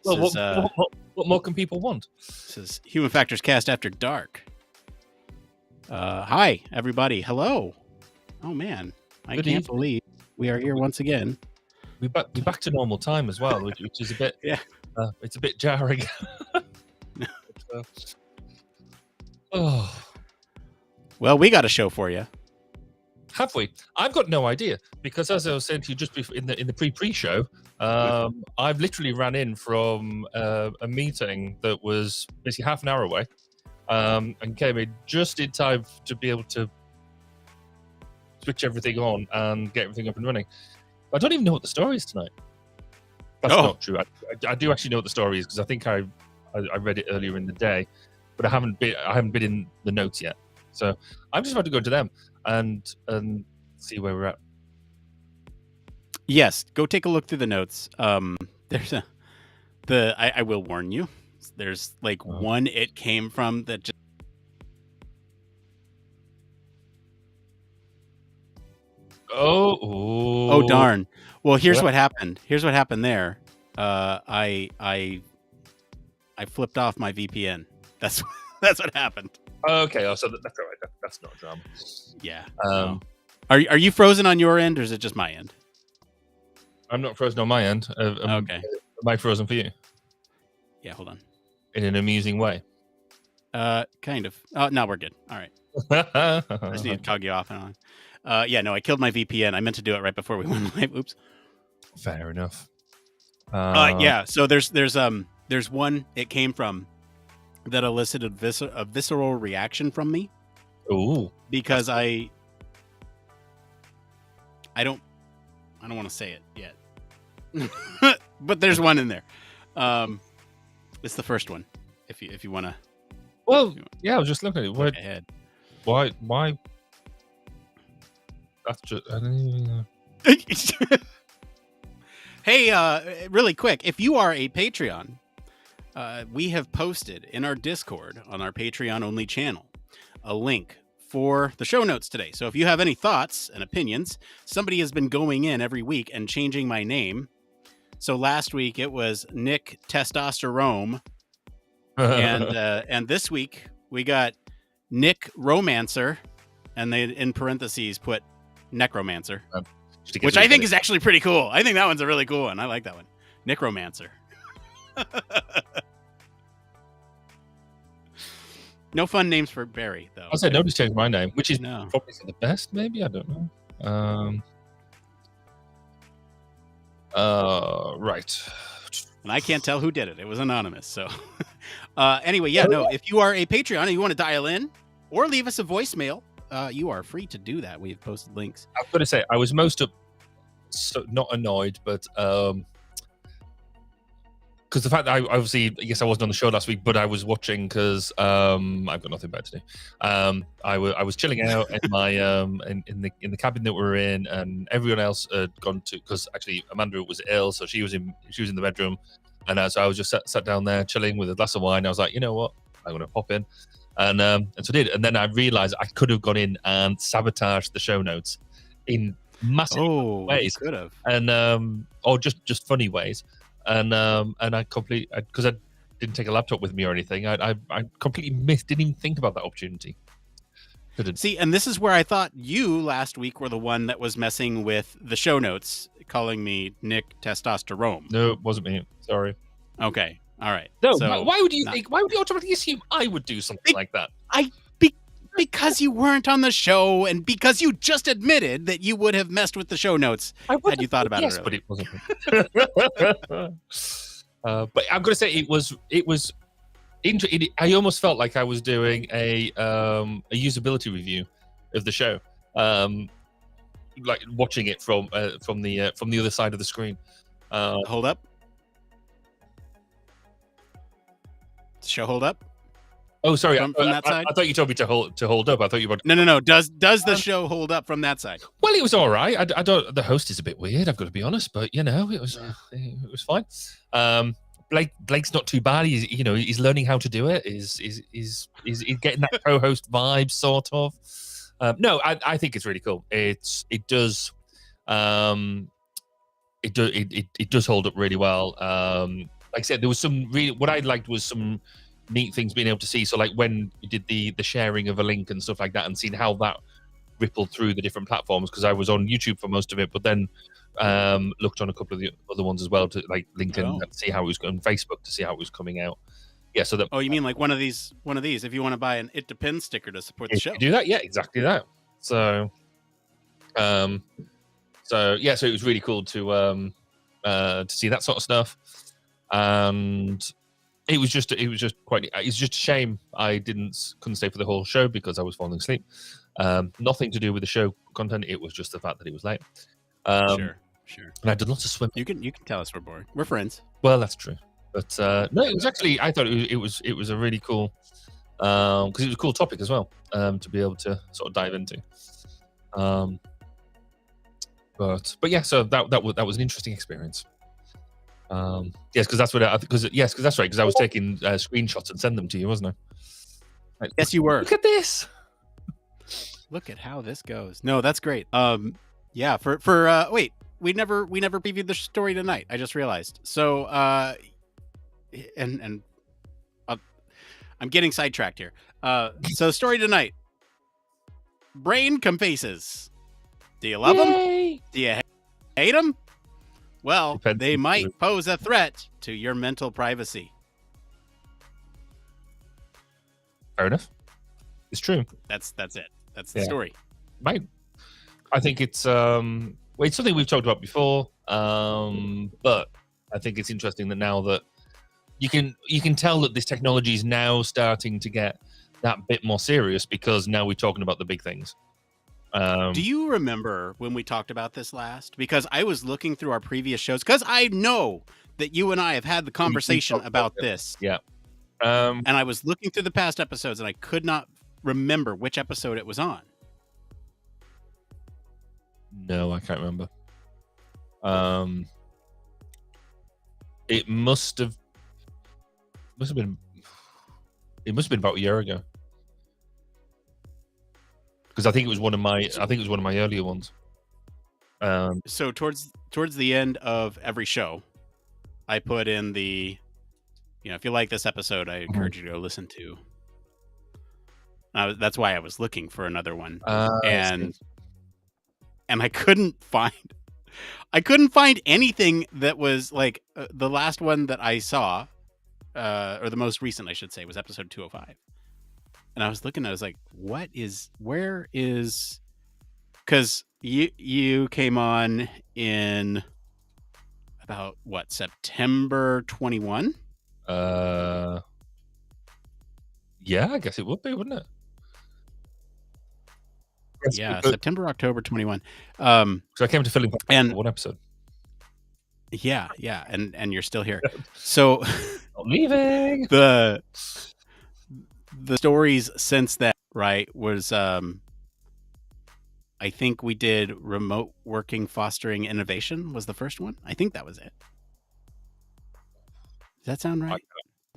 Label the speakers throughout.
Speaker 1: Well,
Speaker 2: This is,
Speaker 1: what more can people want?
Speaker 2: This is Human Factors Cast After Dark. Hi, everybody. Hello. Oh, man. I can't believe we are here once again.
Speaker 1: We're back to normal time as well, which is a bit...
Speaker 2: Yeah.
Speaker 1: It's a bit jarring.
Speaker 2: Well, we got a show for you.
Speaker 1: Have we? I've got no idea, because as I was saying to you just before, in the pre-show, I've literally ran in from a meeting that was basically half an hour away, and came in just in time to be able to switch everything on and get everything up and running. I don't even know what the story is tonight. That's not true. I do actually know what the story is, because I think I read it earlier in the day, but I haven't been in the notes yet. So I'm just about to go to them and see where we're at.
Speaker 2: Yes, go take a look through the notes. There's I will warn you. There's like one it came from that just... Oh darn. Well, here's what happened. Here's what happened there. I flipped off my VPN. That's what happened.
Speaker 1: Okay, so that's all right. That's not a drama.
Speaker 2: Yeah. Are you frozen on your end, or is it just my end?
Speaker 1: I'm not frozen on my end.
Speaker 2: Okay.
Speaker 1: Am I frozen for you?
Speaker 2: Yeah, hold on.
Speaker 1: In an amusing way?
Speaker 2: Kind of. No, we're good. All right. I just need to cog you off and on. Yeah, no, I killed my VPN. I meant to do it right before we went live. Oops.
Speaker 1: Fair enough.
Speaker 2: Yeah. So there's one it came from that elicited a visceral reaction from me.
Speaker 1: Ooh.
Speaker 2: Because I don't want to say it yet. But there's one in there. It's the first one. If you want to.
Speaker 1: Well, yeah, I was just looking at it.
Speaker 2: Look ahead.
Speaker 1: Why? That's just... I don't even know.
Speaker 2: Hey, really quick, if you are a Patreon, we have posted in our Discord on our Patreon only channel a link for the show notes today. So if you have any thoughts and opinions, somebody has been going in every week and changing my name. So last week it was Nick Testosterone, and this week we got Nick Romancer, and they in parentheses put Necromancer, which I think is actually pretty cool. I think that one's a really cool one. I like that one, Necromancer. No fun names for Barry, though.
Speaker 1: I said nobody's changed my name, which is probably for the best, maybe? I don't know. Right.
Speaker 2: And I can't tell who did it. It was anonymous. So anyway, yeah, no, if you are a Patreon and you want to dial in or leave us a voicemail, you are free to do that. We've posted links.
Speaker 1: I've got to say, I was not annoyed, but because the fact that I wasn't on the show last week, but I was watching because I've got nothing better to do. I was chilling out in my in the cabin that we're in, and everyone else had gone to, because actually Amanda was ill, so she was in the bedroom, and so I was just sat down there chilling with a glass of wine. I was like, you know what, I'm gonna pop in, and so I did, and then I realized I could have gone in and sabotaged the show notes in massive ways,
Speaker 2: could have,
Speaker 1: and or just funny ways. And I completely, because I didn't take a laptop with me or anything, I completely didn't even think about that opportunity.
Speaker 2: See, and this is where I thought you last week were the one that was messing with the show notes, calling me Nick Testosterone.
Speaker 1: No, it wasn't me. Sorry.
Speaker 2: Okay. All right.
Speaker 1: No, so, why would you automatically assume I would do something like that?
Speaker 2: Because you weren't on the show, and because you just admitted that you would have messed with the show notes had you thought about it earlier.
Speaker 1: But it wasn't. But I'm going to say it was. I almost felt like I was doing a usability review of the show, like watching it from the other side of the screen.
Speaker 2: Hold up. Does the show hold up?
Speaker 1: Oh, sorry.
Speaker 2: From that side?
Speaker 1: I thought you told me to hold up. I thought you were.
Speaker 2: No. Does the show hold up from that side?
Speaker 1: Well, it was all right. I don't. The host is a bit weird, I've got to be honest, but it was fine. Blake's not too bad. He's learning how to do it. He's getting that co-host vibe, sort of. No, I think it's really cool. It does hold up really well. like I said, there was some really, what I liked was some neat things being able to see. So like when you did the sharing of a link and stuff like that, and seeing how that rippled through the different platforms, because I was on YouTube for most of it, but then looked on a couple of the other ones as well, to like LinkedIn and see how it was going, Facebook to see how it was coming out. Yeah, so that.
Speaker 2: Oh, you mean like one of these? If you want to buy an It Depends sticker to support the show,
Speaker 1: you do that, yeah, exactly that. So, so it was really cool to see that sort of stuff, and it was just quite. It's just a shame I couldn't stay for the whole show because I was falling asleep. Nothing to do with the show content. It was just the fact that it was late.
Speaker 2: Sure.
Speaker 1: And I did lots of swimming.
Speaker 2: You can tell us we're boring. We're friends.
Speaker 1: Well, that's true. But no, it was actually, I thought it was a really cool, because it was a cool topic as well, to be able to sort of dive into. But yeah, so that was an interesting experience. Yes, because that's what because that's right, because I was taking screenshots and send them to you, wasn't I? Like,
Speaker 2: yes, you were.
Speaker 1: Look at this.
Speaker 2: Look at how this goes. No, that's great. Yeah. Wait, we never previewed the story tonight. I just realized. So and I'm getting sidetracked here. So story tonight. Brain compaces. Do you love them? Do you hate them? Well,
Speaker 1: Depends.
Speaker 2: They might pose a threat to your mental privacy.
Speaker 1: Fair enough. It's true.
Speaker 2: That's it. That's the story.
Speaker 1: Right. I think it's it's something we've talked about before, but I think it's interesting that now that you can tell that this technology is now starting to get that bit more serious, because now we're talking about the big things.
Speaker 2: Do you remember when we talked about this last? Because I was looking through our previous shows, because I know that you and I have had the conversation about this.
Speaker 1: Yeah.
Speaker 2: And I was looking through the past episodes, and I could not remember which episode it was on.
Speaker 1: No, I can't remember. It must have been about a year ago, because I think it was one of my earlier ones.
Speaker 2: So towards the end of every show, I put in the, if you like this episode, I encourage you to go listen to. That's why I was looking for another one, and I couldn't find anything that was like the last one that I saw, or the most recent, I should say, was episode 205. And I was looking, I was like, where is, because you came on in about what, September 21?
Speaker 1: Yeah, I guess it would be, wouldn't it?
Speaker 2: Yeah, September, October 21.
Speaker 1: So I came to fill in
Speaker 2: and
Speaker 1: one episode.
Speaker 2: Yeah, and you're still here. So
Speaker 1: not leaving.
Speaker 2: The stories since that, right, was I think we did remote working fostering innovation was the first one. I think that was it. Does that sound right?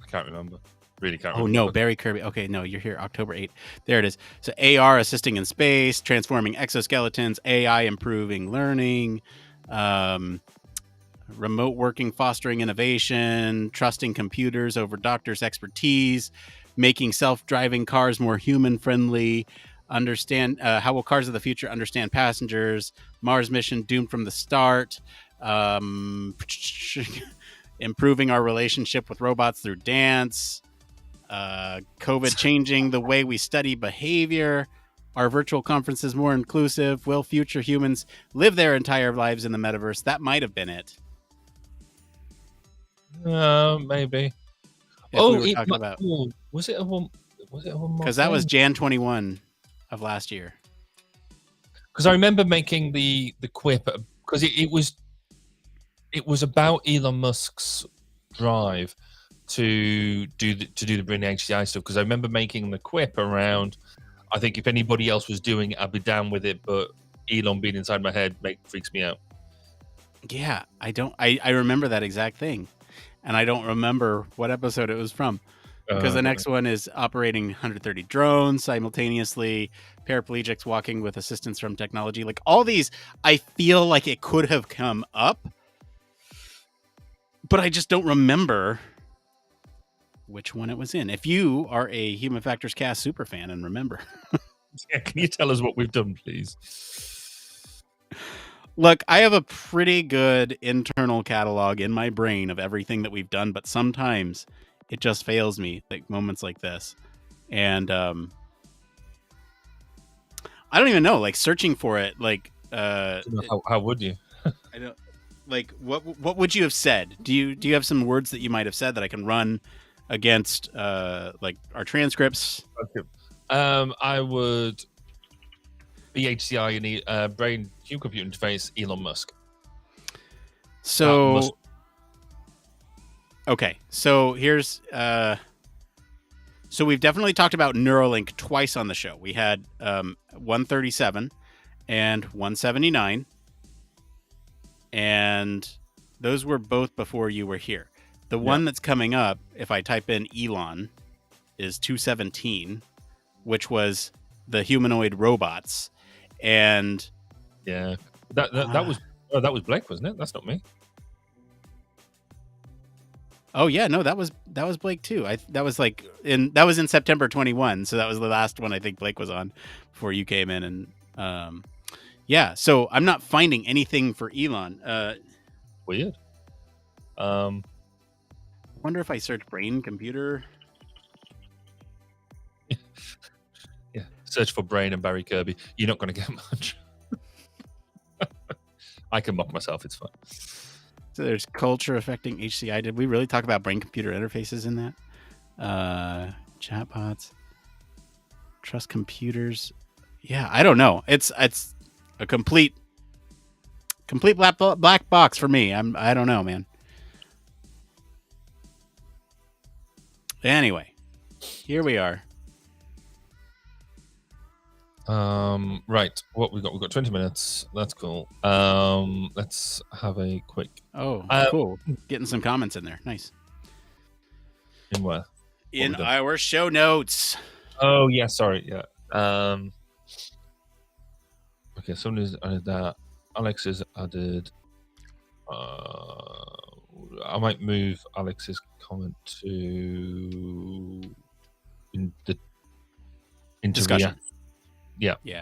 Speaker 1: I can't remember. Really can't
Speaker 2: remember.
Speaker 1: Oh
Speaker 2: no, Barry Kirby. Okay, no, you're here. October 8th. There it is. So AR assisting in space, transforming exoskeletons, AI improving learning, remote working fostering innovation, trusting computers over doctors' expertise, making self-driving cars more human-friendly, understand how will cars of the future understand passengers, Mars mission doomed from the start, improving our relationship with robots through dance, COVID changing the way we study behavior, are virtual conferences more inclusive, will future humans live their entire lives in the metaverse? That might have been it.
Speaker 1: Maybe. Was it a one? Was it a one?
Speaker 2: Because that was Jan 21 of last year.
Speaker 1: Because I remember making the quip, because it was about Elon Musk's drive to do the Brain HCI stuff. Because I remember making the quip around, I think if anybody else was doing it, I'd be down with it, but Elon being inside my head freaks me out.
Speaker 2: Yeah, I remember that exact thing. And I don't remember what episode it was from, because the next one is operating 130 drones simultaneously, paraplegics walking with assistance from technology. Like all these, I feel like it could have come up but I just don't remember which one it was in. If you are a Human Factors Cast super fan and remember,
Speaker 1: Yeah, can you tell us what we've done, please?
Speaker 2: look, I have a pretty good internal catalog in my brain of everything that we've done, but sometimes it just fails me, like moments like this. And I don't even know, like searching for it, like
Speaker 1: How would you?
Speaker 2: I don't like what would you have said? Do you have some words that you might have said that I can run against like our transcripts?
Speaker 1: Okay. I would BHCI, you need brain human computer interface, Elon Musk.
Speaker 2: So okay, so here's so we've definitely talked about Neuralink twice on the show. We had 137 and 179, and those were both before you were here. The one that's coming up, if I type in Elon, is 217, which was the humanoid robots. And
Speaker 1: yeah, that was Blake, wasn't it? That's not me.
Speaker 2: oh yeah, no, that was Blake too. That was in September 21, so that was the last one I think Blake was on before you came in. And yeah, so I'm not finding anything for Elon.
Speaker 1: Weird.
Speaker 2: I wonder if I search brain computer.
Speaker 1: Yeah, search for brain and Barry Kirby. You're not going to get much. I can mock myself. It's fine.
Speaker 2: So there's culture affecting HCI. Did we really talk about brain computer interfaces in that? Chatbots, trust computers. Yeah, I don't know. It's a complete black box for me. I don't know, man. Anyway, here we are.
Speaker 1: Right. What we got? We've got 20 minutes. That's cool. Let's have a quick.
Speaker 2: Oh, cool. Getting some comments in there. Nice.
Speaker 1: In where?
Speaker 2: In our show notes.
Speaker 1: Oh yeah, sorry. Yeah. Okay, somebody's added that. Alex has added. I might move Alex's comment to into
Speaker 2: discussion.
Speaker 1: Yeah.
Speaker 2: You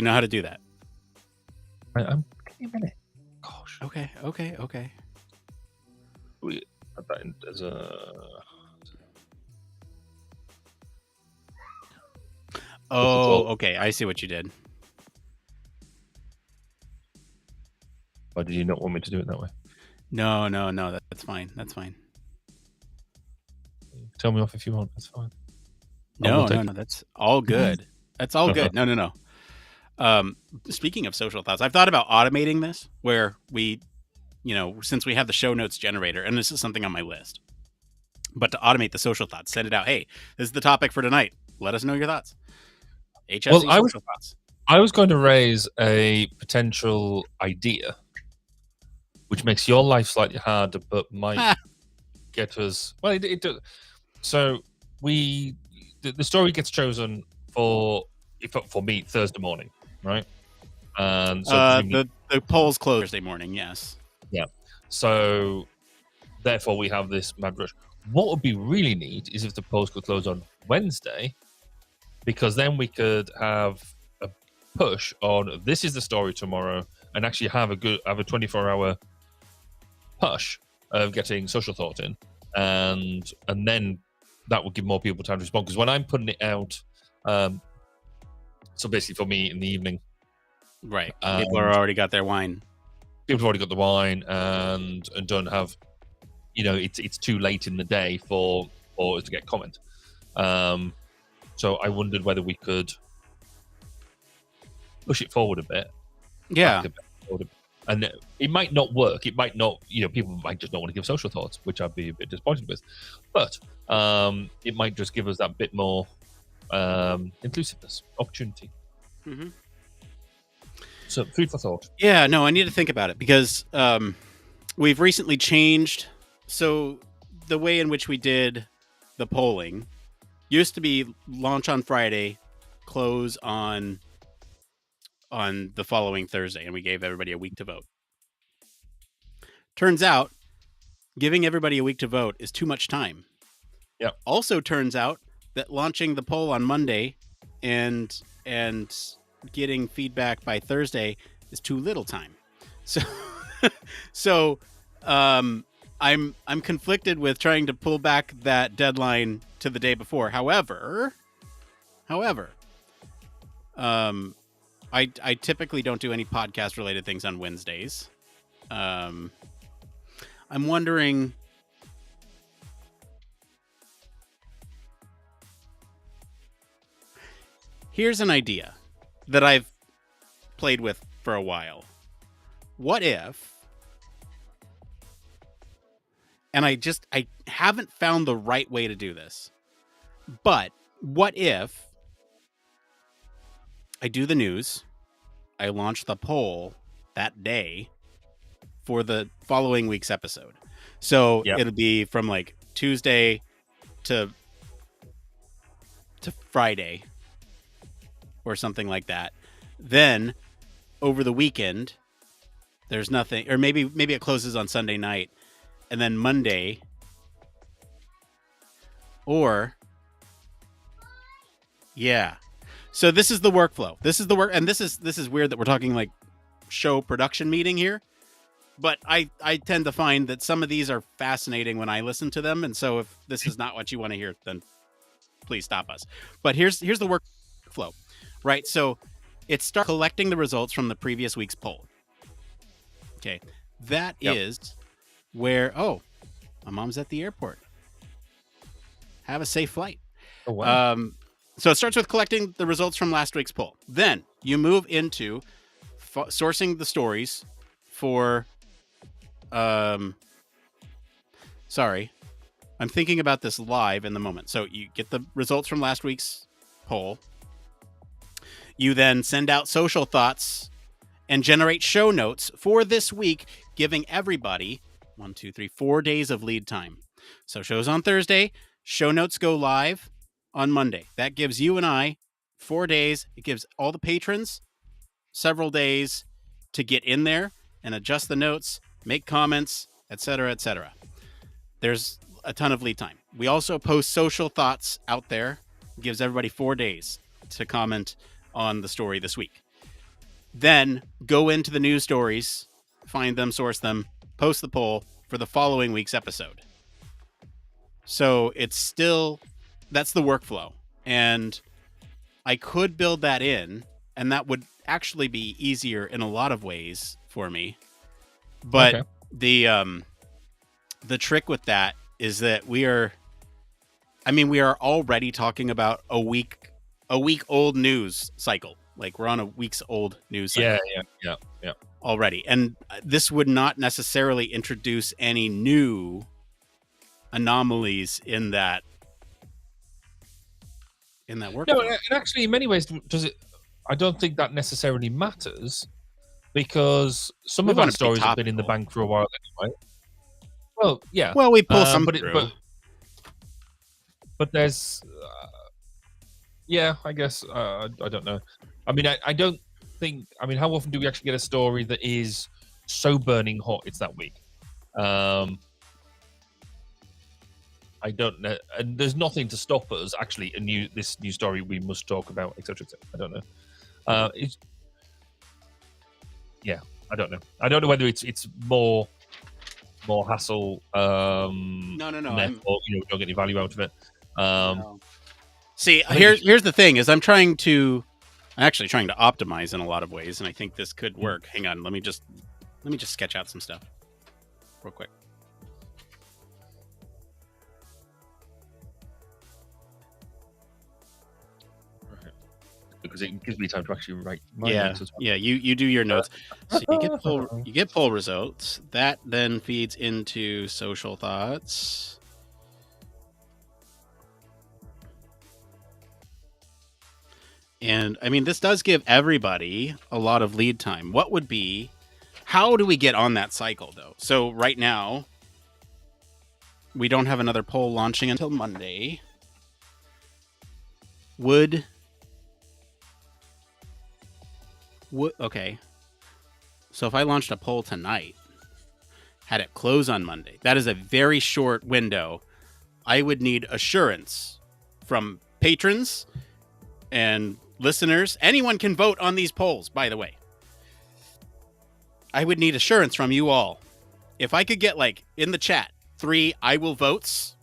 Speaker 2: know how to do that.
Speaker 1: I'm. Give me a minute. Gosh.
Speaker 2: Okay.
Speaker 1: We add that in as a.
Speaker 2: Oh, okay. I see what you did.
Speaker 1: Why did you not want me to do it that way?
Speaker 2: No. That's fine.
Speaker 1: Tell me off if you want. That's fine.
Speaker 2: No. That's all good. That's all good. No. Speaking of social thoughts, I've thought about automating this where we, since we have the show notes generator, and this is something on my list, but to automate the social thoughts, send it out. Hey, this is the topic for tonight. Let us know your thoughts. HFC social thoughts.
Speaker 1: I was going to raise a potential idea, which makes your life slightly harder, but might get us. Well, it does. So the story gets chosen for me Thursday morning, right? And so
Speaker 2: the polls close Thursday morning. Yes.
Speaker 1: Yeah. So therefore, we have this mad rush. What would be really neat is if the polls could close on Wednesday, because then we could have a push on this is the story tomorrow, and actually have a 24-hour push of getting social thought in, and then that would give more people time to respond. Because when I'm putting it out, so basically for me in the evening,
Speaker 2: right? People are already got their wine.
Speaker 1: People have already got the wine and don't have, it's too late in the day for us to get comment. So I wondered whether we could push it forward a bit.
Speaker 2: Yeah.
Speaker 1: And it might not work. It might not, people might just not want to give social thoughts, which I'd be a bit disappointed with. But it might just give us that bit more inclusiveness, opportunity.
Speaker 2: Mm-hmm.
Speaker 1: So food for thought.
Speaker 2: Yeah, no, I need to think about it because we've recently changed. So the way in which we did the polling used to be launch on Friday, close on on the following Thursday, and we gave everybody a week to vote. Turns out, giving everybody a week to vote is too much time.
Speaker 1: Yep.
Speaker 2: Also turns out that launching the poll on Monday and getting feedback by Thursday is too little time. So I'm conflicted with trying to pull back that deadline to the day before. However, I typically don't do any podcast related things on Wednesdays. I'm wondering. Here's an idea that I've played with for a while. What if, and I haven't found the right way to do this, but what if I do the news, I launch the poll that day for the following week's episode. So it'll be from like Tuesday to Friday or something like that. Then over the weekend, there's nothing, or maybe it closes on Sunday night, and then Monday, or So this is the workflow. This is the work, and this is weird that we're talking like show production meeting here, but I tend to find that some of these are fascinating when I listen to them, and so if this is not what you want to hear, then please stop us. But here's the workflow, right? So it starts collecting the results from the previous week's poll. Okay, that is where my mom's at the airport. Have a safe flight.
Speaker 1: Oh, wow.
Speaker 2: So it starts with collecting the results from last week's poll. Then you move into sourcing the stories for. Sorry, I'm thinking about this live in the moment. So you get the results from last week's poll. You then send out social thoughts and generate show notes for this week, giving everybody 4 days of lead time. So shows on Thursday, show notes go live on Monday. That gives you and I 4 days. It gives all the patrons several days to get in there and adjust the notes, make comments, etc., etc. There's a ton of lead time. We also post social thoughts out there. It gives everybody 4 days to comment on the story this week. Then go into the news stories, find them, source them, post the poll for the following week's episode. So that's the workflow. And I could build that in, and that would actually be easier in a lot of ways for me. But the trick with that is that we are already talking about a week old news cycle. Like we're on a week's old news cycle.
Speaker 1: Yeah.
Speaker 2: Already. And this would not necessarily introduce any new anomalies in that workflow.
Speaker 1: No, and actually in many ways I don't think that necessarily matters, because some of our stories have been in the bank for a while anyway. Well, yeah.
Speaker 2: Well, we pull some through.
Speaker 1: But there's I guess I don't know. I mean, I don't think. I mean, how often do we actually get a story that is so burning hot it's that week? I don't know, and there's nothing to stop us actually. This new story we must talk about, etc. I don't know. I don't know. I don't know whether it's more hassle.
Speaker 2: No.
Speaker 1: Or you don't get any value out of it.
Speaker 2: No. See, here's the thing: is I'm actually trying to optimize in a lot of ways, and I think this could work. Hang on, let me just sketch out some stuff real quick.
Speaker 1: Because it gives me time to actually write my
Speaker 2: notes
Speaker 1: as well.
Speaker 2: Yeah, you do your notes. So you get poll results. That then feeds into social thoughts. And I mean, this does give everybody a lot of lead time. How do we get on that cycle though? So right now, we don't have another poll launching until Monday. Would Okay. So if I launched a poll tonight, had it close on Monday, that is a very short window. I would need assurance from patrons and listeners. Anyone can vote on these polls, by the way. I would need assurance from you all. If I could get, like, in the chat, 3 I will votes,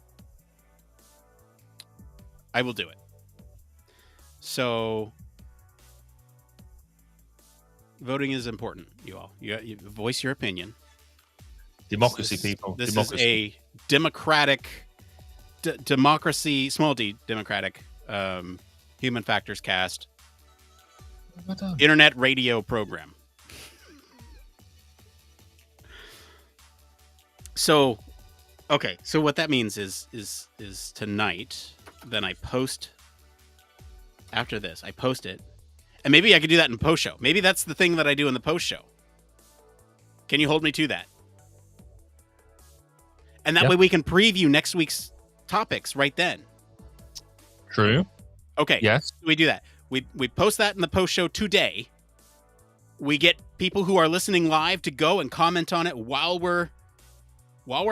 Speaker 2: I will do it. So voting is important, you all. You voice your opinion.
Speaker 1: Democracy, people.
Speaker 2: This
Speaker 1: Democracy.
Speaker 2: is a democratic, democracy, small d, democratic, human factors cast, internet radio program. So, okay. So what that means is tonight. Then I post. After this, I post it, and maybe I could do that in post show. Maybe that's the thing that I do in the post show. Can you hold me to that? And that way we can preview next week's topics right then.
Speaker 1: True.
Speaker 2: Okay.
Speaker 1: Yes.
Speaker 2: We do that. We post that in the post show today. We get people who are listening live to go and comment on it while we're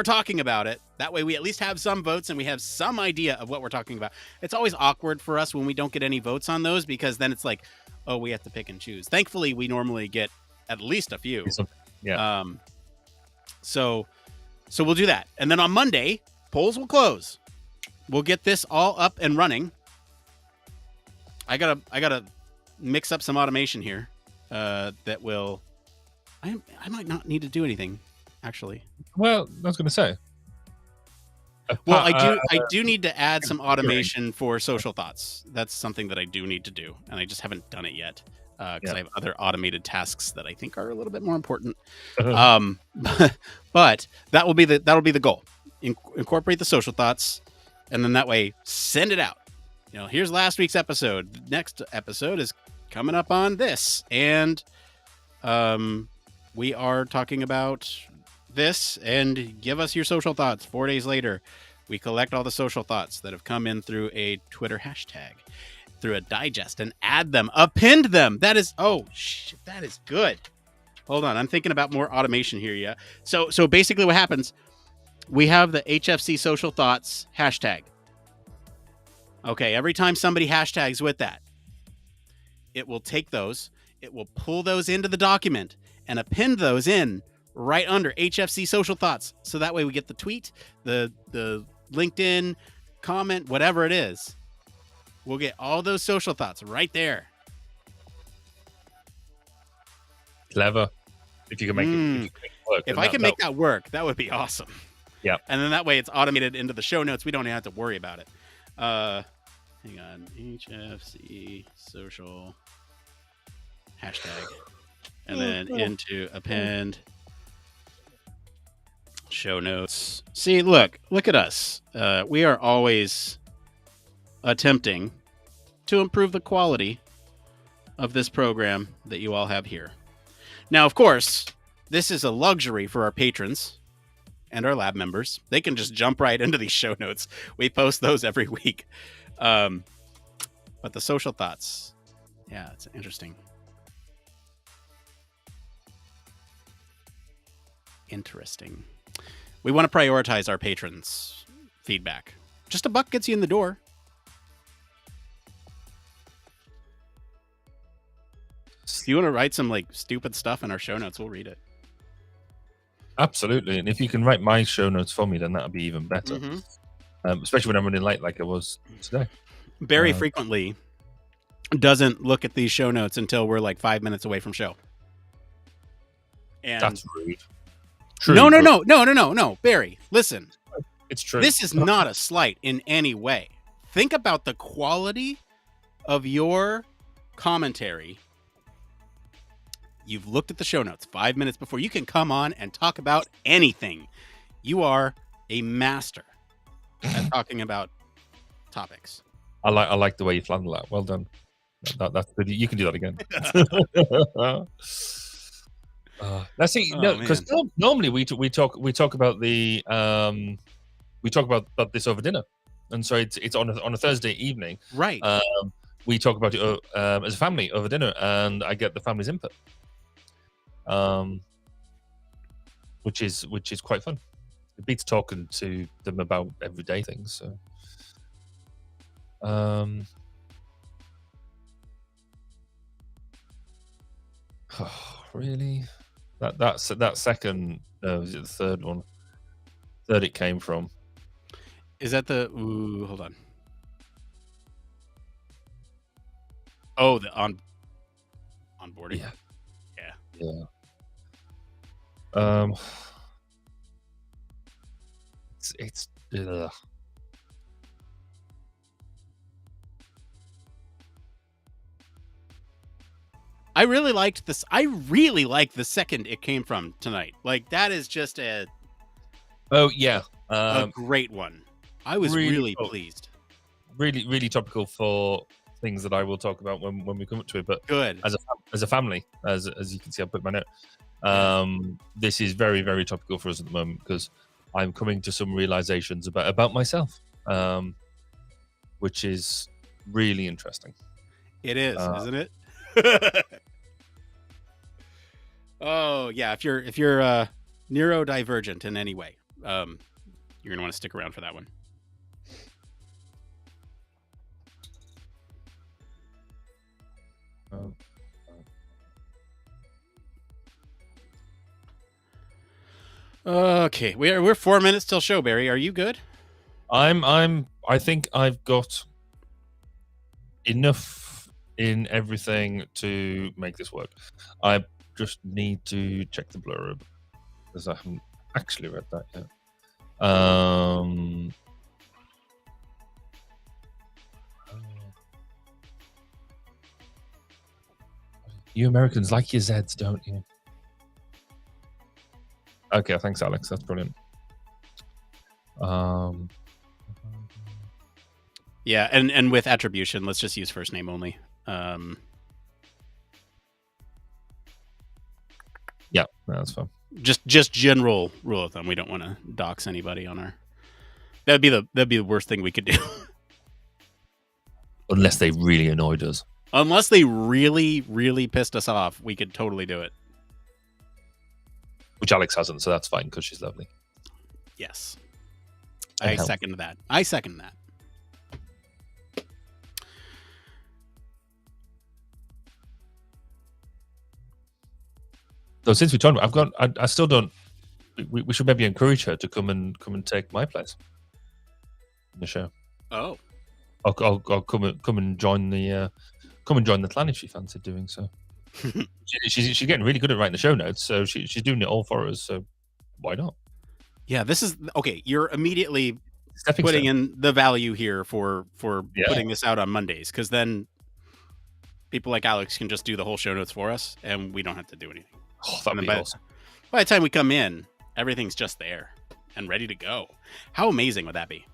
Speaker 2: talking about it. That way we at least have some votes and we have some idea of what we're talking about. It's always awkward for us when we don't get any votes on those, because then it's like, oh, we have to pick and choose. Thankfully, we normally get at least a few.
Speaker 1: Yeah.
Speaker 2: So we'll do that. And then on Monday, polls will close. We'll get this all up and running. I gotta mix up some automation here. That will. I might not need to do anything, actually.
Speaker 1: Well, I was going to say.
Speaker 2: Well, I do need to add some automation for social thoughts. That's something that I do need to do, and I just haven't done it yet because I have other automated tasks that I think are a little bit more important. But that'll be the goal. Incorporate the social thoughts, and then that way send it out. You know, here's last week's episode. The next episode is coming up on this, and we are talking about this, and give us your social thoughts. 4 days later, we collect all the social thoughts that have come in through a Twitter hashtag, through a digest, and add them, append them. That is, oh shit, that is good. Hold on, I'm thinking about more automation here. Yeah. So basically, what happens? We have the HFC social thoughts hashtag. Okay, every time somebody hashtags with that, it will take those, it will pull those into the document and append those in right under HFC social thoughts. So that way we get the tweet, the LinkedIn comment, whatever it is. We'll get all those social thoughts right there.
Speaker 1: Clever. If you can make it work.
Speaker 2: If I can make that work, that would be awesome.
Speaker 1: Yeah.
Speaker 2: And then that way it's automated into the show notes. We don't even have to worry about it. Hang on. HFC social hashtag. And then into append show notes. See, look at us. We are always attempting to improve the quality of this program that you all have here. Now, of course, this is a luxury for our patrons and our lab members. They can just jump right into these show notes. We post those every week. But the social thoughts, yeah, it's interesting. Interesting. We want to prioritize our patrons' feedback. Just $1 gets you in the door. If you want to write some like stupid stuff in our show notes, we'll read it.
Speaker 1: Absolutely. And if you can write my show notes for me, then that would be even better.
Speaker 2: Mm-hmm.
Speaker 1: Especially when I'm running late like I was today.
Speaker 2: Barry frequently doesn't look at these show notes until we're like 5 minutes away from show. And
Speaker 1: that's rude.
Speaker 2: No. Barry, listen.
Speaker 1: It's true.
Speaker 2: This is not a slight in any way. Think about the quality of your commentary. You've looked at the show notes 5 minutes before. You can come on and talk about anything. You are a master at talking about topics.
Speaker 1: I like the way you flatten that. Well done. That's good. You can do that again. Let's see. Because normally we talk about the we talk about this over dinner, and so it's on a Thursday evening,
Speaker 2: right?
Speaker 1: we talk about it as a family over dinner, and I get the family's input, which is quite fun. It beats talking to them about everyday things. So, oh, really? That second? No, is it the third one? Third it came from.
Speaker 2: Is that the? Ooh, hold on. Oh, the onboarding.
Speaker 1: Yeah. It's ugh.
Speaker 2: I really liked this. I really liked the second it came from tonight. Like that is just a great one. I was really pleased.
Speaker 1: Really topical for things that I will talk about when we come up to it. But
Speaker 2: good
Speaker 1: as a family, as you can see, I put my note. This is very, very topical for us at the moment because I'm coming to some realizations about myself, which is really interesting.
Speaker 2: It is, isn't it? Oh yeah, if you're neurodivergent in any way, you're gonna want to stick around for that one. Okay, we're 4 minutes till show. Barry, are you good?
Speaker 1: I think I've got enough in everything to make this work. I just need to check the blurb because I haven't actually read that yet. You Americans like your Zeds, don't you? Okay, thanks, Alex. That's brilliant.
Speaker 2: Yeah, and with attribution, let's just use first name only.
Speaker 1: Yeah, that's fine.
Speaker 2: Just general rule of thumb. We don't want to dox anybody on our. That'd be the worst thing we could do.
Speaker 1: Unless they really annoyed us.
Speaker 2: Unless they really, really pissed us off, we could totally do it.
Speaker 1: Which Alex hasn't, so that's fine because she's lovely.
Speaker 2: Yes. I second that.
Speaker 1: So since we talked about, I still don't. We should maybe encourage her to come and take my place in the show.
Speaker 2: Oh.
Speaker 1: I'll come and join the clan if she fancied doing so. she's getting really good at writing the show notes, so she's doing it all for us. So why not?
Speaker 2: Yeah, this is okay. You're immediately putting in the value here for putting this out on Mondays, because then people like Alex can just do the whole show notes for us, and we don't have to do anything.
Speaker 1: Oh, that'd be awesome.
Speaker 2: By the time we come in, everything's just there and ready to go. How amazing would that be?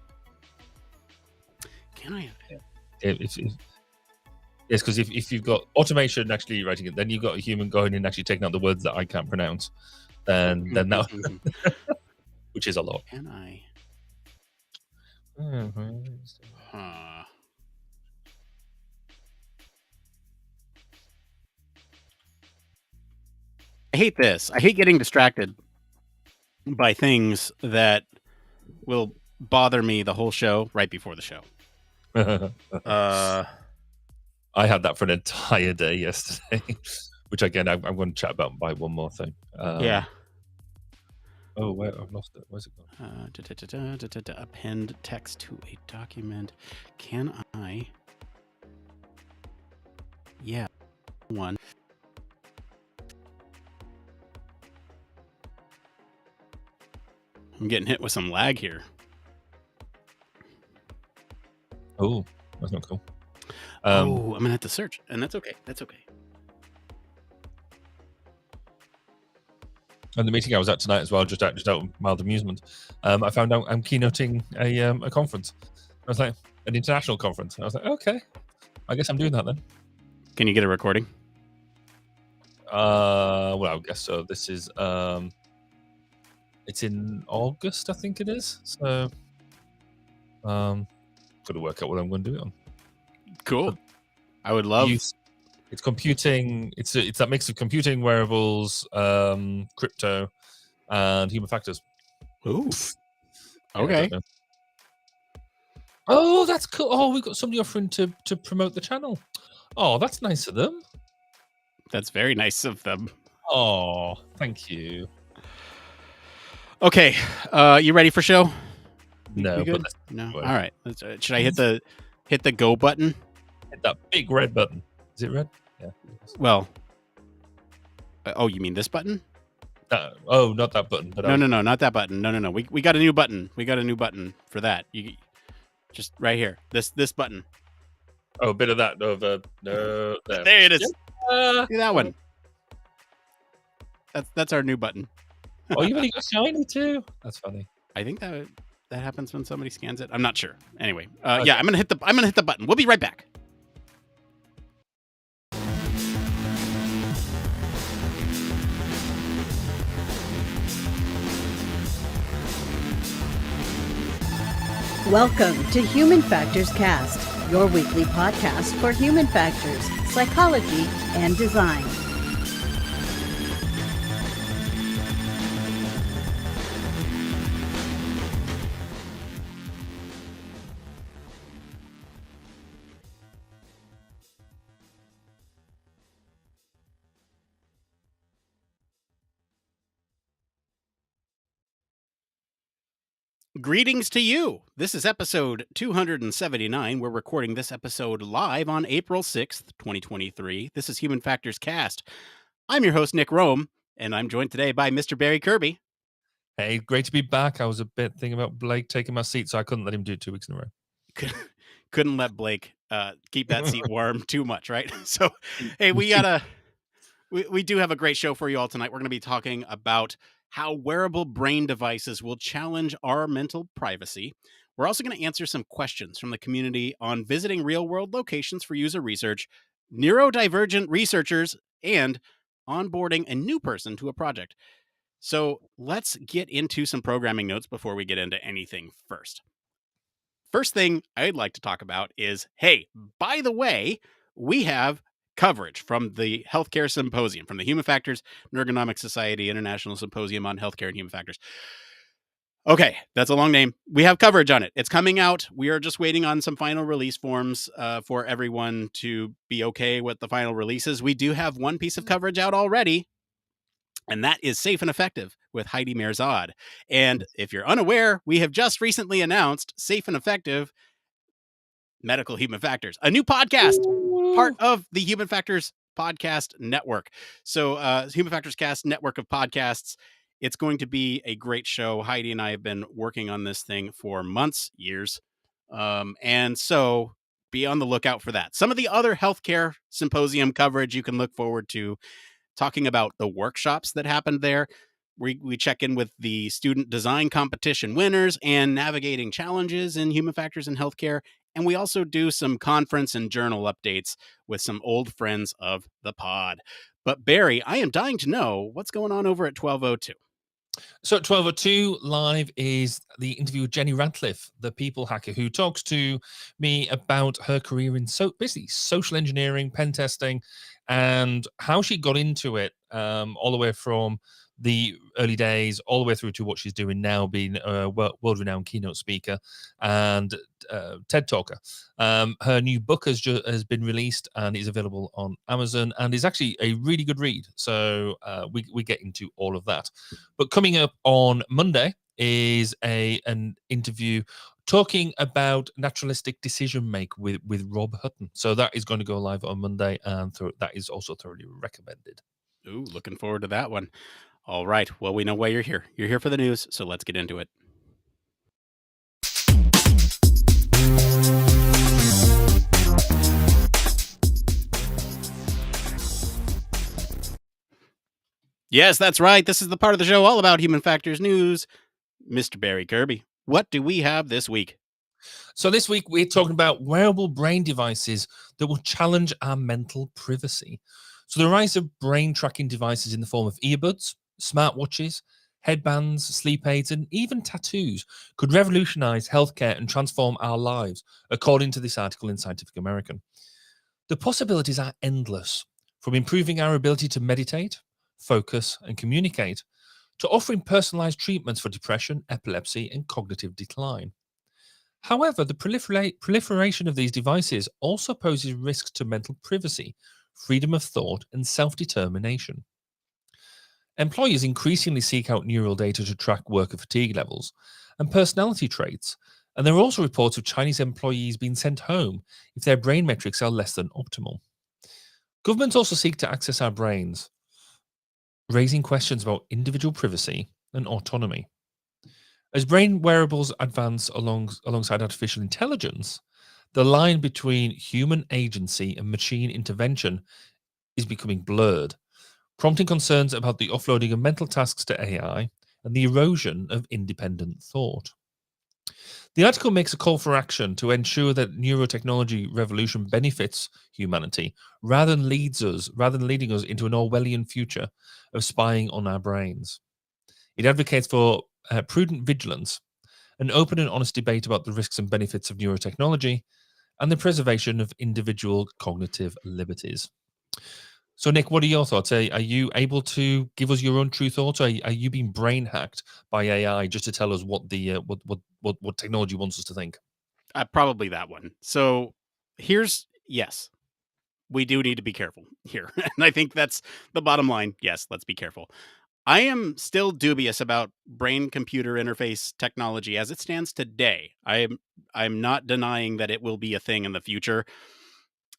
Speaker 2: Can I have it?
Speaker 1: Yes, because if you've got automation actually writing it, then you've got a human going and actually taking out the words that I can't pronounce, then that, which is a lot.
Speaker 2: Can I? I hate this. I hate getting distracted by things that will bother me the whole show right before the show.
Speaker 1: I had that for an entire day yesterday, which again I'm going to chat about by one more thing.
Speaker 2: Yeah.
Speaker 1: Oh wait, I've lost it. Where's it gone?
Speaker 2: Append text to a document. Can I? Yeah. One. I'm getting hit with some lag here.
Speaker 1: Oh, that's not cool.
Speaker 2: I'm gonna have to search, and that's okay. That's okay.
Speaker 1: And the meeting I was at tonight as well, just out of mild amusement, I found out I'm keynoting a conference. I was like, an international conference. I was like, okay, I guess I'm doing that then.
Speaker 2: Can you get a recording?
Speaker 1: Well, I guess so. This is it's in August, I think it is. So, got to work out what I'm going to do it on.
Speaker 2: Cool. I would love.
Speaker 1: It's computing. It's that mix of computing, wearables, crypto, and human factors.
Speaker 2: Ooh.
Speaker 1: Yeah,
Speaker 2: Okay.
Speaker 1: Oh, that's cool. Oh, we've got somebody offering to promote the channel. Oh, that's nice of them.
Speaker 2: That's very nice of them.
Speaker 1: Oh, thank you.
Speaker 2: Okay, you ready for show?
Speaker 1: No,
Speaker 2: we good?
Speaker 1: but
Speaker 2: No. All right. Should I hit the go button?
Speaker 1: Hit that big red button. Is it red? Yeah.
Speaker 2: Well. Oh, you mean this button?
Speaker 1: Not that button. But
Speaker 2: no, not that button. No. We got a new button. We got a new button for that. You just right here. This button.
Speaker 1: Oh, a bit of that. No, there
Speaker 2: it is.
Speaker 1: Yeah.
Speaker 2: See that one. That's our new button.
Speaker 1: Oh, you really got shiny too. That's funny.
Speaker 2: I think that happens when somebody scans it. I'm not sure. Anyway, okay. Yeah, I'm gonna hit the button. We'll be right back.
Speaker 3: Welcome to Human Factors Cast, your weekly podcast for human factors, psychology, and design.
Speaker 2: Greetings to you. This is episode 279. We're recording this episode live on April 6th, 2023. This is Human Factors Cast. I'm your host, Nick Roome, and I'm joined today by Mr. Barry Kirby.
Speaker 1: Hey, great to be back. I was a bit thinking about Blake taking my seat, so I couldn't let him do it 2 weeks in a row.
Speaker 2: Couldn't let Blake keep that seat warm too much, right? So, hey, we do have a great show for you all tonight. We're going to be talking about how wearable brain devices will challenge our mental privacy. We're also going to answer some questions from the community on visiting real-world locations for user research, neurodivergent researchers, and onboarding a new person to a project. So let's get into some programming notes before we get into anything first. First thing I'd like to talk about is, hey, by the way, we have coverage from the Healthcare Symposium, from the Human Factors Ergonomic Society International Symposium on Healthcare and Human Factors. Okay, that's a long name. We have coverage on it. It's coming out. We are just waiting on some final release forms for everyone to be okay with the final releases. We do have one piece of coverage out already, and that is Safe and Effective with Heidi Mehrzad. And if you're unaware, we have just recently announced Safe and Effective Medical Human Factors, a new podcast, part of the Human Factors Podcast Network. So Human Factors Cast network of podcasts. It's going to be a great show. Heidi and I have been working on this thing for months, years. And so be on the lookout for that. Some of the other healthcare symposium coverage you can look forward to, talking about the workshops that happened there. We check in with the student design competition winners and navigating challenges in human factors in healthcare. And we also do some conference and journal updates with some old friends of the pod. But Barry, I am dying to know what's going on over at 1202.
Speaker 1: So at 1202 live is the interview with Jenny Radcliffe, the people hacker, who talks to me about her career in basically social engineering, pen testing, and how she got into it, all the way from the early days all the way through to what she's doing now, being a world-renowned keynote speaker and TED talker. Her new book has been released and is available on Amazon and is actually a really good read. So we get into all of that. But coming up on Monday is an interview talking about naturalistic decision make with Rob Hutton. So that is going to go live on Monday, and that is also thoroughly recommended.
Speaker 2: Ooh, looking forward to that one. All right. Well, we know why you're here. You're here for the news, so let's get into it. Yes, that's right. This is the part of the show all about human factors news. Mr. Barry Kirby, what do we have this week?
Speaker 1: So this week we're talking about wearable brain devices that will challenge our mental privacy. So the rise of brain tracking devices in the form of earbuds, smartwatches, headbands, sleep aids, and even tattoos could revolutionize healthcare and transform our lives, according to this article in Scientific American. The possibilities are endless, from improving our ability to meditate, focus, and communicate, to offering personalized treatments for depression, epilepsy, and cognitive decline. However, the proliferation of these devices also poses risks to mental privacy, freedom of thought, and self determination. Employers increasingly seek out neural data to track worker fatigue levels and personality traits, and there are also reports of Chinese employees being sent home if their brain metrics are less than optimal. Governments also seek to access our brains, raising questions about individual privacy and autonomy. As brain wearables advance alongside artificial intelligence, the line between human agency and machine intervention is becoming blurred, prompting concerns about the offloading of mental tasks to AI and the erosion of independent thought. The article makes a call for action to ensure that neurotechnology revolution benefits humanity rather than leading us into an Orwellian future of spying on our brains. It advocates for prudent vigilance, an open and honest debate about the risks and benefits of neurotechnology, and the preservation of individual cognitive liberties. So, Nick, what are your thoughts? Are you able to give us your own true thoughts? Are you being brain hacked by AI just to tell us what the what technology wants us to think?
Speaker 2: Probably that one. So yes, we do need to be careful here. And I think that's the bottom line. Yes, let's be careful. I am still dubious about brain computer interface technology as it stands today. I'm not denying that it will be a thing in the future.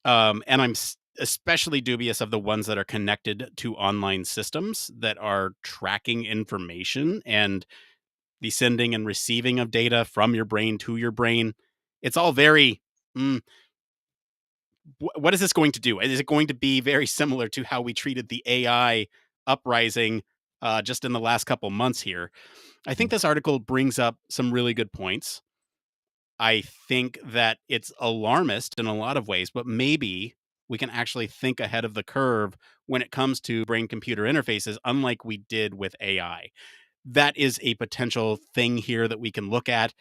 Speaker 2: And especially dubious of the ones that are connected to online systems that are tracking information and the sending and receiving of data from your brain to your brain. It's all very what is this going to do? Is it going to be very similar to how we treated the AI uprising just in the last couple months here? I think this article brings up some really good points. I think that it's alarmist in a lot of ways, but maybe we can actually think ahead of the curve when it comes to brain computer interfaces, unlike we did with AI. That is a potential thing here that we can look at.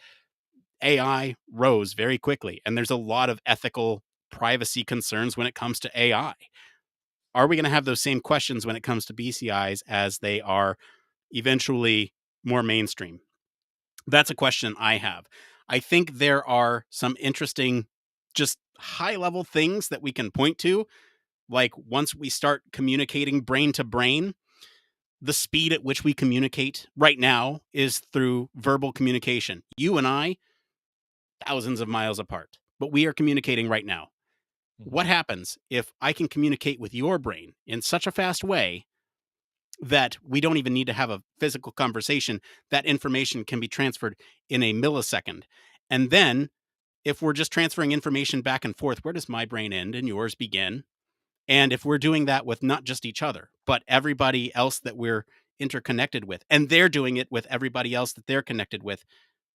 Speaker 2: AI rose very quickly, and there's a lot of ethical privacy concerns when it comes to AI. Are we going to have those same questions when it comes to BCIs as they are eventually more mainstream? That's a question I have. I think there are some interesting, just high level things that we can point to. Like once we start communicating brain to brain, the speed at which we communicate right now is through verbal communication. You and I, thousands of miles apart, but we are communicating right now. What happens if I can communicate with your brain in such a fast way that we don't even need to have a physical conversation? That information can be transferred in a millisecond. And then if we're just transferring information back and forth, where does my brain end and yours begin? And if we're doing that with not just each other, but everybody else that we're interconnected with, and they're doing it with everybody else that they're connected with,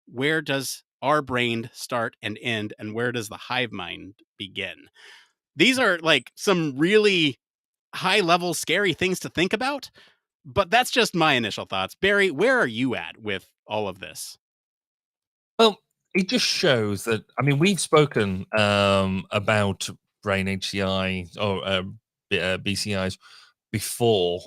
Speaker 2: where does our brain start and end? And where does the hive mind begin? These are like some really high level, scary things to think about. But that's just my initial thoughts. Barry, where are you at with all of this?
Speaker 1: Well, it just shows that, I mean, we've spoken about brain HCI or BCIs before,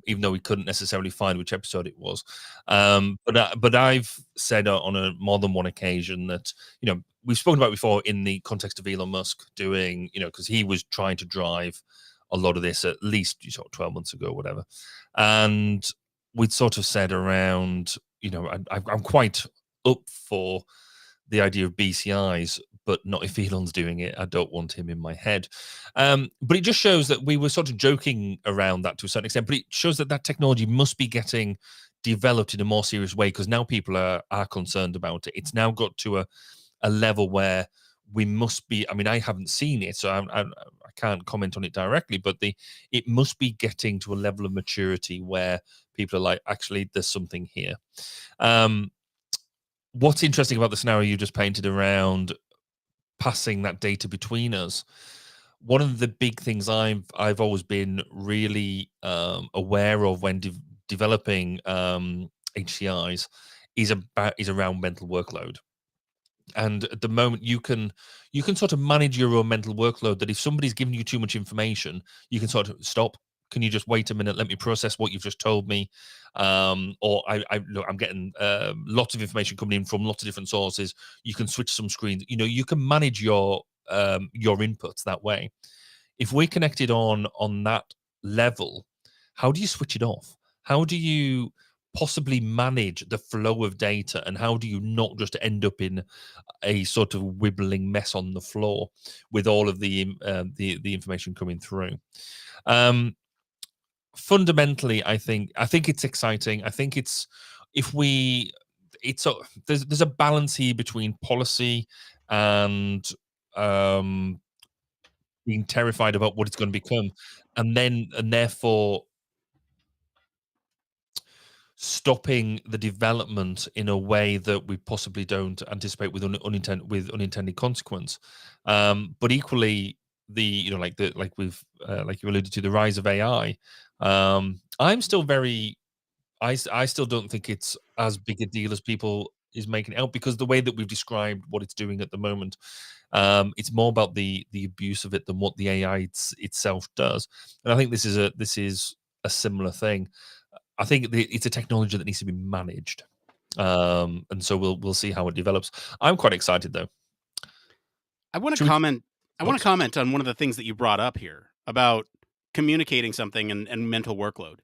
Speaker 1: even though we couldn't necessarily find which episode it was. But I've said on a more than one occasion that, we've spoken about before in the context of Elon Musk doing, because he was trying to drive a lot of this at least 12 months ago, whatever. And we'd sort of said around, I'm quite up for the idea of BCIs, but not if Elon's doing it. I don't want him in my head. But it just shows that we were sort of joking around that to a certain extent, but it shows that that technology must be getting developed in a more serious way, because now people are concerned about it. It's now got to a level where we must be, I mean, I haven't seen it, so I can't comment on it directly, but it must be getting to a level of maturity where people are like, actually, there's something here. What's interesting about the scenario you just painted around passing that data between us, one of the big things I've always been really aware of when developing HCIs is around mental workload. And at the moment, you can sort of manage your own mental workload. That if somebody's giving you too much information, you can sort of stop. Can you just wait a minute? Let me process what you've just told me. Or look, I'm getting lots of information coming in from lots of different sources. You can switch some screens. You can manage your inputs that way. If we're connected on that level, how do you switch it off? How do you possibly manage the flow of data, and how do you not just end up in a sort of wibbling mess on the floor with all of the information coming through? Fundamentally, I think it's exciting. I think it's if we it's a, there's a balance here between policy and being terrified about what it's going to become, and therefore stopping the development in a way that we possibly don't anticipate with unintended consequence. But equally, like you alluded to, the rise of AI. I'm still very I still don't think it's as big a deal as people is making it out, because the way that we've described what it's doing at the moment, it's more about the abuse of it than what the AI itself does. And I think this is a similar thing. I think it's a technology that needs to be managed, and so we'll see how it develops. I'm quite excited though.
Speaker 2: I want to
Speaker 1: Should we?
Speaker 2: comment. I want
Speaker 1: Oops.
Speaker 2: to comment on one of the things that you brought up here about communicating something and mental workload.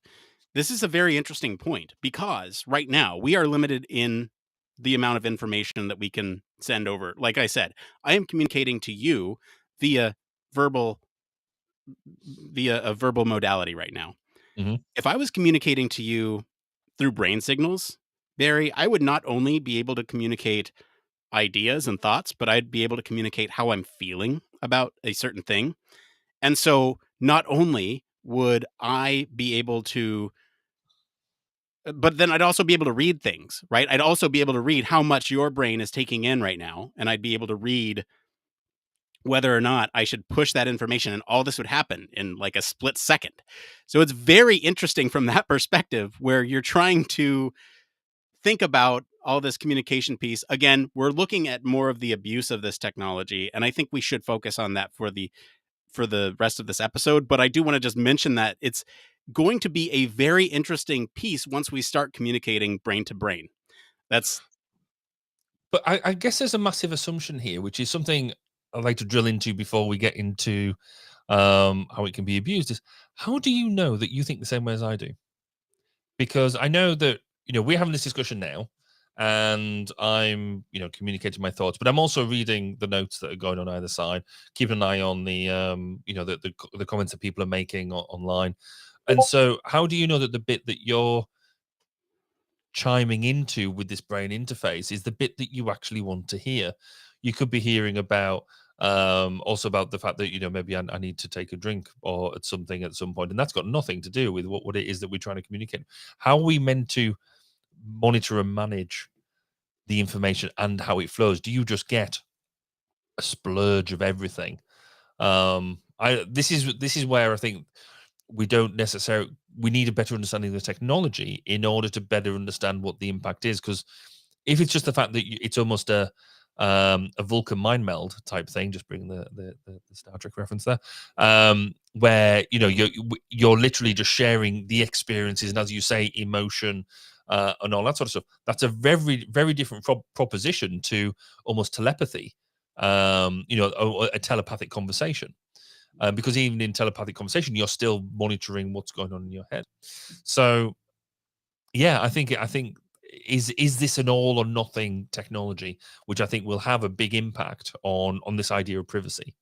Speaker 2: This is a very interesting point because right now we are limited in the amount of information that we can send over. Like I said, I am communicating to you via verbal via a verbal modality right now.
Speaker 1: Mhm.
Speaker 2: If I was communicating to you through brain signals, Barry, I would not only be able to communicate ideas and thoughts, but I'd be able to communicate how I'm feeling about a certain thing. And so not only would I be able to, but then I'd also be able to read things, right? I'd also be able to read how much your brain is taking in right now. And I'd be able to read whether or not I should push that information. And all this would happen in like a split second. So it's very interesting from that perspective where you're trying to think about all this communication piece. Again, we're looking at more of the abuse of this technology, and I think we should focus on that for the rest of this episode. But I do want to just mention that it's going to be a very interesting piece once we start communicating brain to brain. That's
Speaker 1: But I guess there's a massive assumption here, which is something I'd like to drill into before we get into how it can be abused. Is how do you know that you think the same way as I do? Because I know that we're having this discussion now, and I'm communicating my thoughts, but I'm also reading the notes that are going on either side, keeping an eye on the the comments that people are making online. And so how do you know that the bit that you're chiming into with this brain interface is the bit that you actually want to hear? You could be hearing about also about the fact that maybe I need to take a drink or at something at some point, and that's got nothing to do with what it is that we're trying to communicate. How are we meant to monitor and manage the information and how it flows? Do you just get a splurge of everything? This is where I think we need a better understanding of the technology in order to better understand what the impact is. Because if it's just the fact that it's almost a Vulcan mind meld type thing, just bringing the Star Trek reference there, where you're literally just sharing the experiences and, as you say, emotion and all that sort of stuff. That's a very, very different proposition to almost telepathy, or a telepathic conversation. Because even in telepathic conversation, you're still monitoring what's going on in your head. So, yeah, I think is this an all or nothing technology, which I think will have a big impact on this idea of privacy.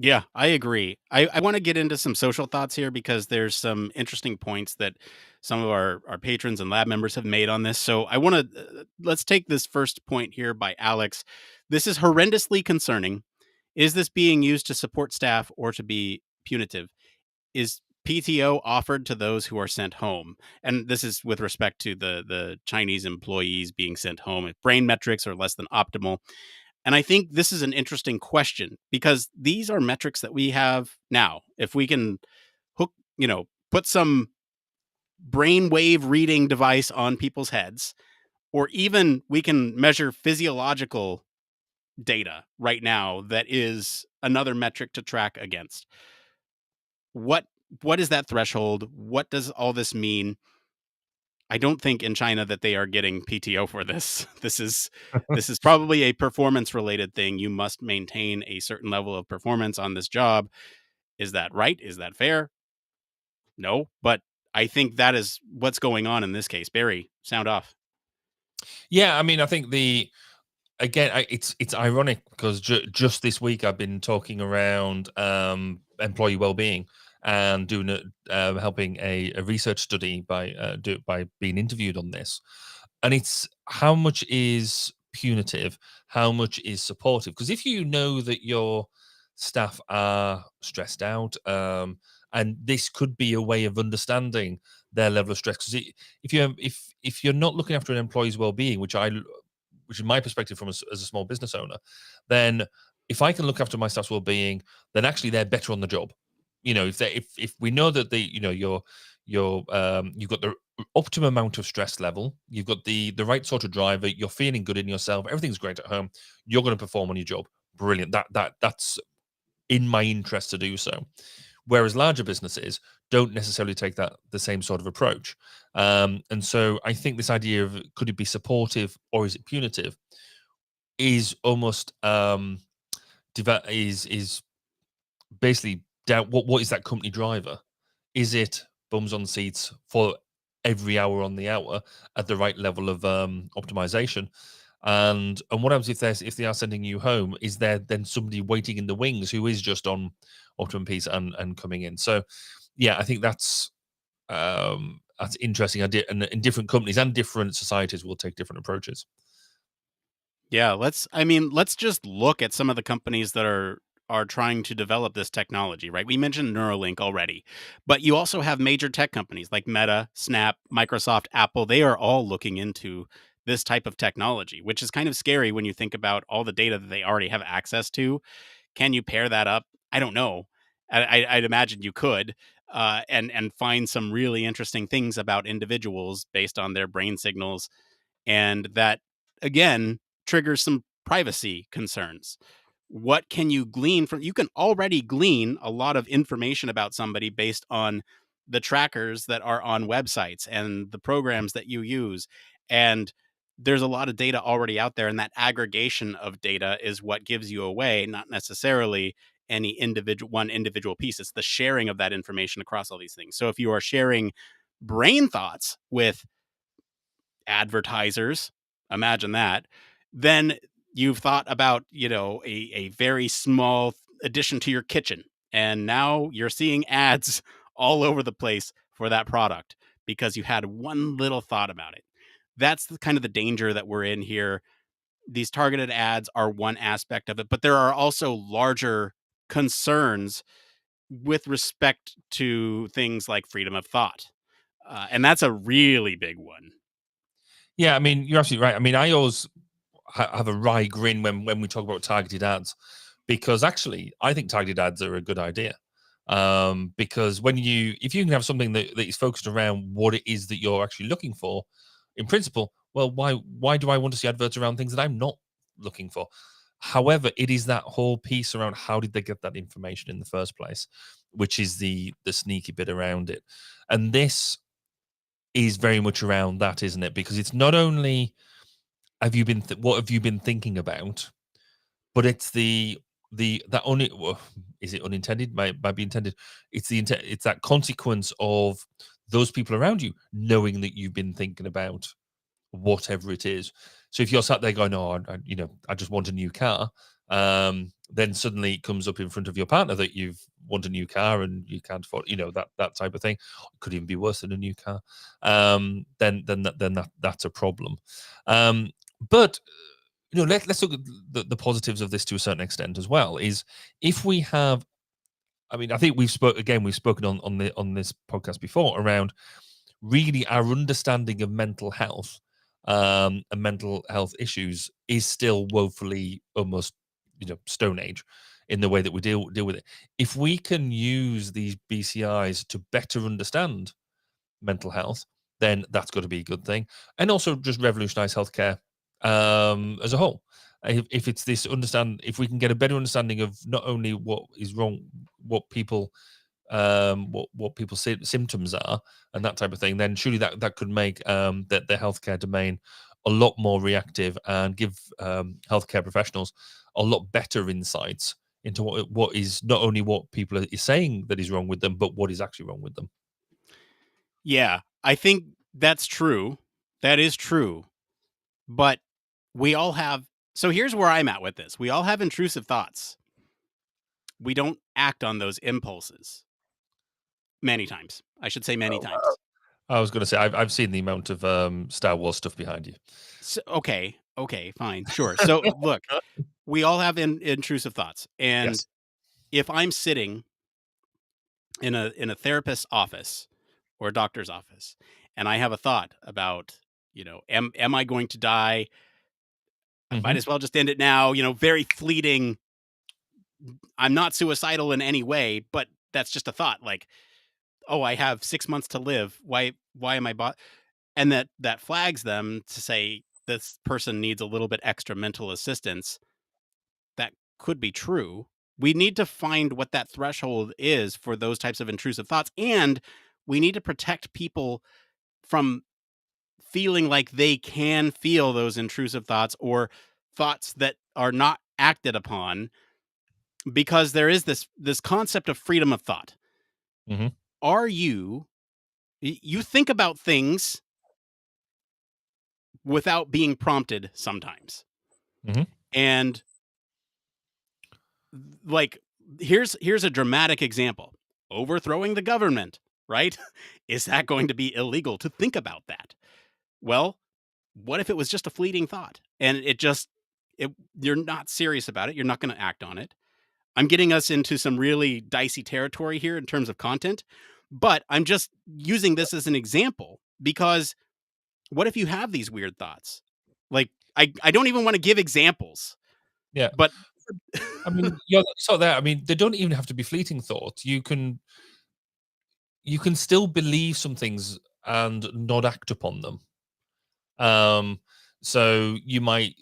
Speaker 2: Yeah, I agree. I want to get into some social thoughts here because there's some interesting points that some of our patrons and lab members have made on this. So I want to let's take this first point here by Alex. This is horrendously concerning. Is this being used to support staff or to be punitive? Is PTO offered to those who are sent home? And this is with respect to the Chinese employees being sent home if brain metrics are less than optimal. And I think this is an interesting question because these are metrics that we have now. If we can hook, put some brainwave reading device on people's heads, or even we can measure physiological data right now that is another metric to track against. What what is that threshold? What does all this mean? I don't think in China that they are getting PTO for this. This is probably a performance related thing. You must maintain a certain level of performance on this job. Is that right? Is that fair? No, but I think that is what's going on in this case. Barry, sound off.
Speaker 1: Yeah, I mean, I think it's ironic because just this week I've been talking around employee well-being and doing helping a research study by being interviewed on this, and it's how much is punitive, how much is supportive. Because if you know that your staff are stressed out, and this could be a way of understanding their level of stress. Because if you're not looking after an employee's well-being, which is my perspective from as a small business owner, then if I can look after my staff's well-being, then actually they're better on the job. If we know that you've got the optimum amount of stress level, you've got the right sort of driver, you're feeling good in yourself, everything's great at home, you're going to perform on your job. Brilliant. That's in my interest to do so. Whereas larger businesses don't necessarily take the same sort of approach. And so I think this idea of could it be supportive or is it punitive is almost is basically down. What is that company driver? Is it bums on seats for every hour on the hour at the right level of optimization? And what happens if they are sending you home? Is there then somebody waiting in the wings who is just on optimum piece and coming in? So yeah, I think that's interesting idea, and in different companies and different societies will take different approaches.
Speaker 2: Yeah, let's just look at some of the companies that are trying to develop this technology, right? We mentioned Neuralink already, but you also have major tech companies like Meta, Snap, Microsoft, Apple. They are all looking into this type of technology, which is kind of scary when you think about all the data that they already have access to. Can you pair that up? I don't know. I'd imagine you could, and find some really interesting things about individuals based on their brain signals, and that again triggers some privacy concerns. What can you glean from? You can already glean a lot of information about somebody based on the trackers that are on websites and the programs that you use, and there's a lot of data already out there, and that aggregation of data is what gives you away, not necessarily any individual piece. It's the sharing of that information across all these things. So if you are sharing brain thoughts with advertisers, imagine that, then you've thought about, a very small addition to your kitchen. And now you're seeing ads all over the place for that product because you had one little thought about it. That's the kind of the danger that we're in here. These targeted ads are one aspect of it, but there are also larger concerns with respect to things like freedom of thought. And that's a really big one.
Speaker 1: Yeah, I mean, you're absolutely right. I mean, I always have a wry grin when we talk about targeted ads, because actually, I think targeted ads are a good idea. Because if you can have something that is focused around what it is that you're actually looking for, in principle, well, why do I want to see adverts around things that I'm not looking for? However, it is that whole piece around how did they get that information in the first place, which is the sneaky bit around it, and this is very much around that, isn't it? Because it's not only what have you been thinking about, but it's that only is it unintended, might be intended. It's that consequence of those people around you knowing that you've been thinking about whatever it is. So if you're sat there going, "Oh, I just want a new car," then suddenly it comes up in front of your partner that you want a new car and you can't afford, that type of thing. It could even be worse than a new car. Then that's a problem. But let's look at the positives of this to a certain extent as well. Is if we have, I mean, I think we've spoken on this podcast before around really our understanding of mental health, and mental health issues is still woefully almost stone age in the way that we deal with it. If we can use these BCIs to better understand mental health, then that's got to be a good thing. And also just revolutionize healthcare as a whole. If it's this if we can get a better understanding of not only what is wrong, what people what people's symptoms are and that type of thing, then surely that could make the healthcare domain a lot more reactive and give healthcare professionals a lot better insights into what is not only what people are saying that is wrong with them, but what is actually wrong with them.
Speaker 2: Yeah, I think that's true. That is true. But we all have. So here's where I'm at with this. We all have intrusive thoughts. We don't act on those impulses. Many times. I should say many times.
Speaker 1: I was going to say I've seen the amount of Star Wars stuff behind you.
Speaker 2: So, okay, fine, sure. So look, we all have intrusive thoughts, and
Speaker 1: Yes.
Speaker 2: if I'm sitting in a therapist's office or a doctor's office, and I have a thought about, am I going to die? I might as well just end it now. Very fleeting. I'm not suicidal in any way, but that's just a thought. Like, oh, I have 6 months to live. Why am I and that flags them to say this person needs a little bit extra mental assistance. That could be true. We need to find what that threshold is for those types of intrusive thoughts, and we need to protect people from feeling like they can feel those intrusive thoughts or thoughts that are not acted upon, because there is this concept of freedom of thought.
Speaker 1: Mm-hmm.
Speaker 2: Are you think about things without being prompted sometimes.
Speaker 1: Mm-hmm.
Speaker 2: And like, here's a dramatic example. Overthrowing the government, right? Is that going to be illegal to think about that? Well, what if it was just a fleeting thought and you're not serious about it? You're not going to act on it. I'm getting us into some really dicey territory here in terms of content, but I'm just using this as an example because what if you have these weird thoughts? Like, I don't even want to give examples.
Speaker 1: Yeah.
Speaker 2: But
Speaker 1: I mean, you're so there. I mean, they don't even have to be fleeting thoughts. You can still believe some things and not act upon them. So you might,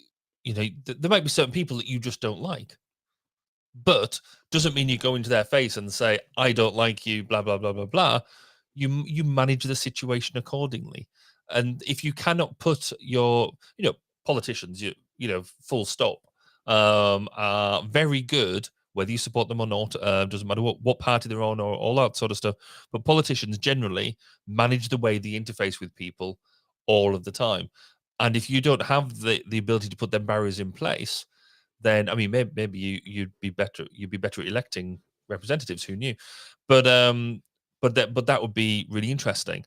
Speaker 1: there might be certain people that you just don't like, but doesn't mean you go into their face and say, "I don't like you," blah blah blah blah blah. You manage the situation accordingly, and if you cannot put your, politicians, full stop, are very good, whether you support them or not, doesn't matter what party they're on or all that sort of stuff. But politicians generally manage the way they interface with people all of the time. And if you don't have the ability to put them barriers in place, then I mean, maybe you'd be better at electing representatives. Who knew? But that would be really interesting.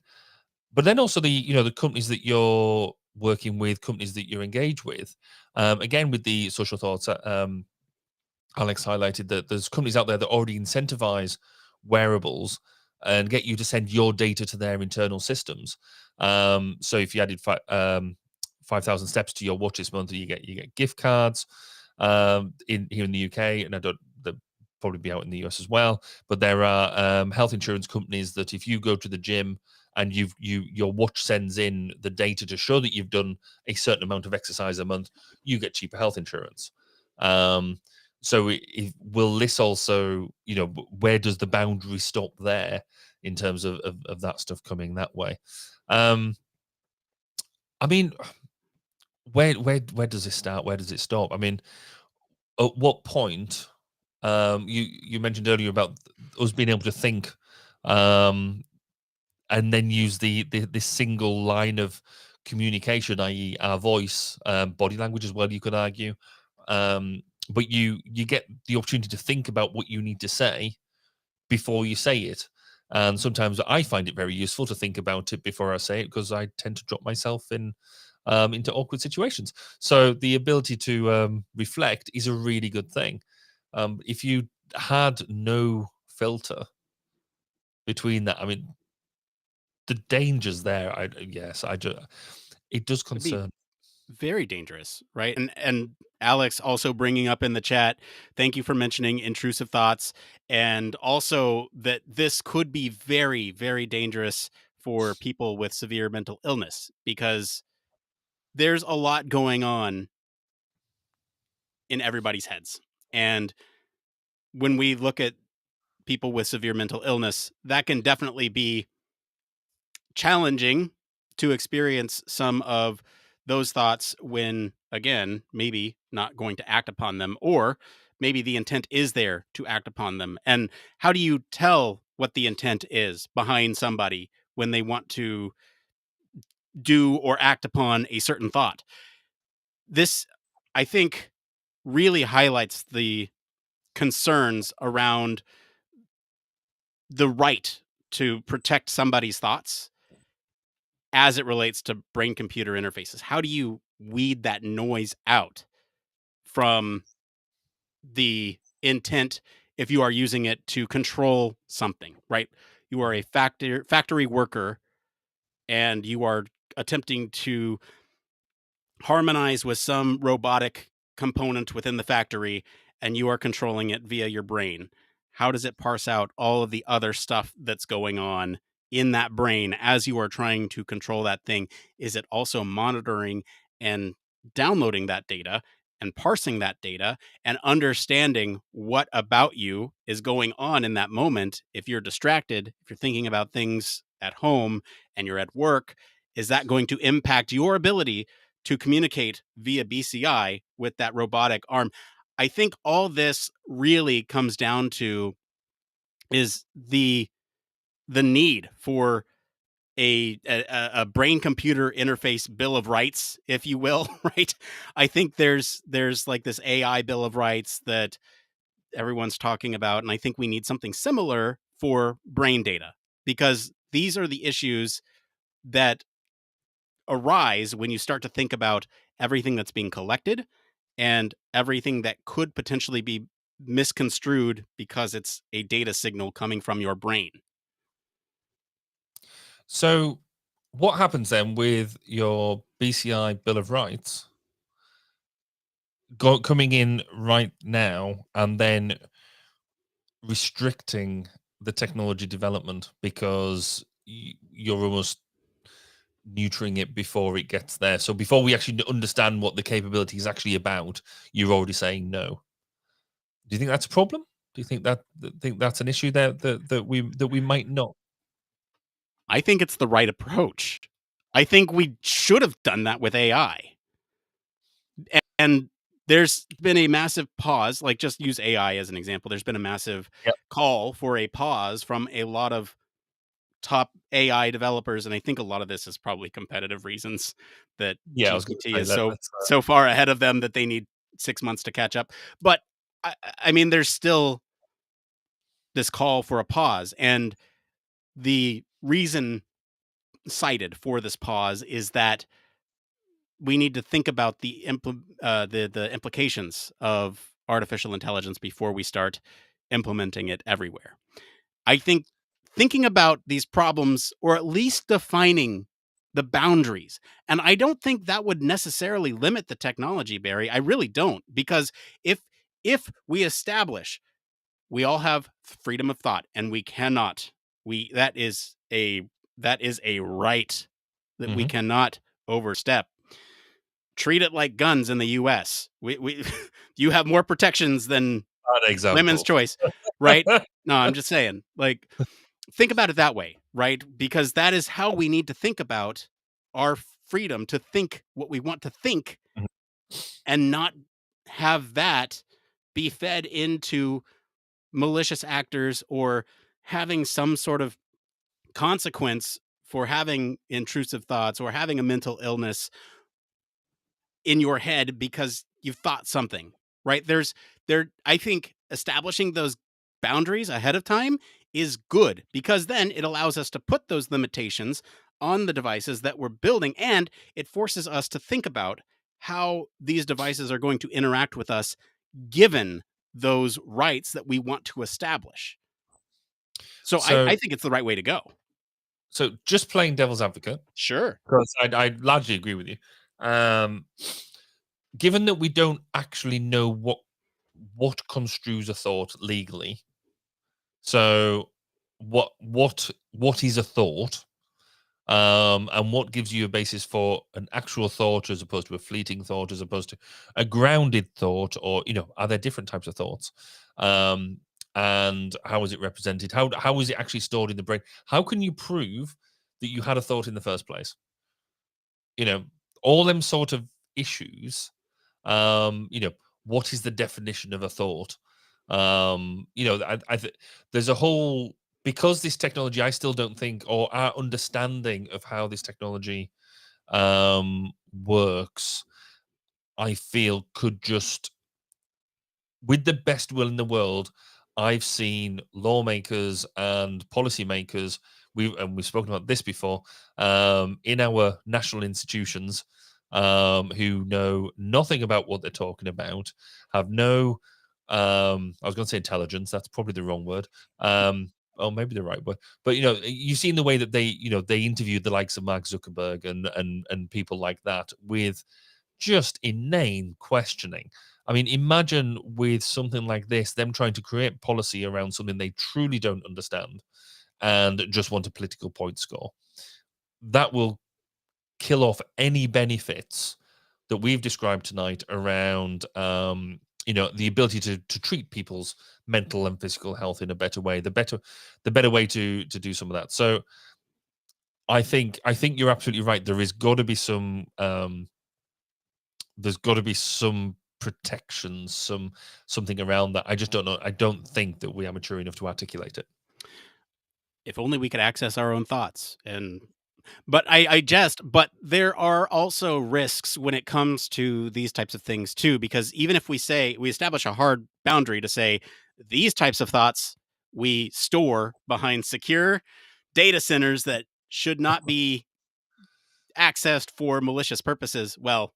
Speaker 1: But then also the companies that you're working with, companies that you're engaged with, again with the social thoughts. Alex highlighted that there's companies out there that already incentivize wearables and get you to send your data to their internal systems. So if you added 5,000 steps to your watch this month, you get gift cards. Here in the UK, and they'll probably be out in the US as well. But there are health insurance companies that if you go to the gym and your watch sends in the data to show that you've done a certain amount of exercise a month, you get cheaper health insurance. So will this also, where does the boundary stop there in terms of that stuff coming that way? I mean, where does this start? Where does it stop? I mean, at what point? You mentioned earlier about us being able to think, and then use this single line of communication, i.e., our voice, body language as well. You could argue, but you get the opportunity to think about what you need to say before you say it. And sometimes I find it very useful to think about it before I say it because I tend to drop myself into awkward situations. So the ability to reflect is a really good thing. If you had no filter between that, I mean, the dangers there. It does
Speaker 2: it'd be
Speaker 1: concern.
Speaker 2: very dangerous, right? And Alex also bringing up in the chat, thank you for mentioning intrusive thoughts, and also that this could be very, very dangerous for people with severe mental illness, because there's a lot going on in everybody's heads. And when we look at people with severe mental illness, that can definitely be challenging to experience some of those thoughts when, again, maybe not going to act upon them, or maybe the intent is there to act upon them. And how do you tell what the intent is behind somebody when they want to do or act upon a certain thought? This, I think, really highlights the concerns around the right to protect somebody's thoughts as it relates to brain computer interfaces. How do you weed that noise out from the intent if you are using it to control something, right? You are a factory worker and you are attempting to harmonize with some robotic component within the factory, and you are controlling it via your brain. How does it parse out all of the other stuff that's going on in that brain as you are trying to control that thing? Is it also monitoring and downloading that data and parsing that data and understanding what about you is going on in that moment? If you're distracted, if you're thinking about things at home and you're at work, is that going to impact your ability to communicate via BCI with that robotic arm? I think all this really comes down to is the need for a brain computer interface bill of rights, if you will, right? I think there's like this AI bill of rights that everyone's talking about, and I think we need something similar for brain data, because these are the issues that arise when you start to think about everything that's being collected and everything that could potentially be misconstrued because it's a data signal coming from your brain.
Speaker 1: So, what happens then with your BCI Bill of Rights coming in right now and then restricting the technology development because you're almost neutering it before it gets there? So before we actually understand what the capability is actually about, you're already saying no. Do you think that's a problem? Do you think that's an issue there that we might not?
Speaker 2: I think it's the right approach. I think we should have done that with AI. And there's been a massive pause, like just use AI as an example. There's been a massive
Speaker 1: Yep.
Speaker 2: call for a pause from a lot of top AI developers, and I think a lot of this is probably competitive reasons that
Speaker 1: Yeah, I was going to
Speaker 2: GPT
Speaker 1: say
Speaker 2: is
Speaker 1: that.
Speaker 2: so far ahead of them that they need 6 months to catch up. But I mean, there's still this call for a pause, and the reason cited for this pause is that we need to think about the implications of artificial intelligence before we start implementing it everywhere. I think thinking about these problems, or at least defining the boundaries, and I don't think that would necessarily limit the technology, Barry. I really don't, because if we establish we all have freedom of thought, and we cannot that is a right that we
Speaker 1: Mhm.
Speaker 2: cannot overstep. Treat it like guns in the US. We you have more protections than
Speaker 1: Bad
Speaker 2: women's
Speaker 1: example.
Speaker 2: choice, right? No, I'm just saying, like, think about it that way, right? Because that is how we need to think about our freedom to think what we want to think,
Speaker 1: Mhm.
Speaker 2: and not have that be fed into malicious actors, or having some sort of consequence for having intrusive thoughts or having a mental illness in your head because you've thought something, right? I think establishing those boundaries ahead of time is good, because then it allows us to put those limitations on the devices that we're building, and it forces us to think about how these devices are going to interact with us given those rights that we want to establish. So I
Speaker 1: So
Speaker 2: think it's the right way to go.
Speaker 1: so just playing devil's advocate,
Speaker 2: Sure.
Speaker 1: because I largely agree with you. Um, Given that we don't actually know what construes a thought legally, so what is a thought? and what gives you a basis for an actual thought as opposed to a fleeting thought, as opposed to a grounded thought, or are there different types of thoughts? And how is it represented? How is it actually stored in the brain? How can you prove that you had a thought in the first place? All them sort of issues. What is the definition of a thought? There's a whole, because this technology, I still don't think, or our understanding of how this technology works, I feel could just, with the best will in the world, I've seen lawmakers and policymakers, we've spoken about this before, in our national institutions, who know nothing about what they're talking about, have no, I was going to say intelligence, that's probably the wrong word, or maybe the right word, but you've seen the way that they interviewed the likes of Mark Zuckerberg and people like that with just inane questioning. I mean, imagine with something like this, them trying to create policy around something they truly don't understand and just want a political point score. That will kill off any benefits that we've described tonight around, the ability to treat people's mental and physical health in a better way, the better way to do some of that. So I think you're absolutely right. There is got to be some, there's got to be some protections, something around that. I just don't know. I don't think that we are mature enough to articulate it.
Speaker 2: If only we could access our own thoughts. But I jest, but there are also risks when it comes to these types of things too, because even if we establish a hard boundary to say these types of thoughts we store behind secure data centers that should not be accessed for malicious purposes, well,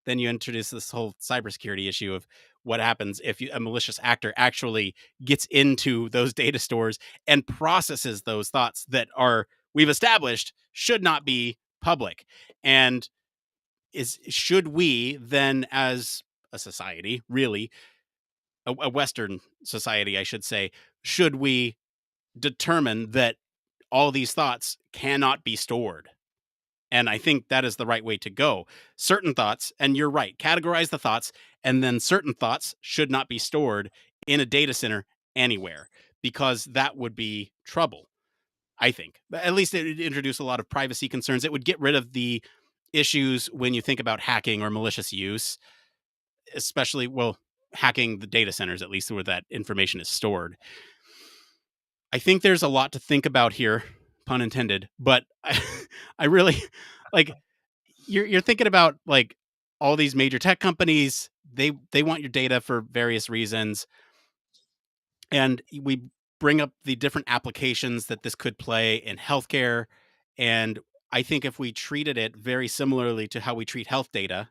Speaker 2: then you introduce this whole cybersecurity issue of what happens if a malicious actor actually gets into those data stores and processes those thoughts that we've established should not be public. And should we then, as a society, really a Western society, I should say, should we determine that all these thoughts cannot be stored? And I think that is the right way to go. Certain thoughts, and you're right, categorize the thoughts, and then certain thoughts should not be stored in a data center anywhere, because that would be trouble, I think. At least it would introduce a lot of privacy concerns. It would get rid of the issues when you think about hacking or malicious use, especially, hacking the data centers, at least where that information is stored. I think there's a lot to think about here, pun intended, but I really like, you're thinking about like all these major tech companies, they want your data for various reasons. And we bring up the different applications that this could play in healthcare. And I think if we treated it very similarly to how we treat health data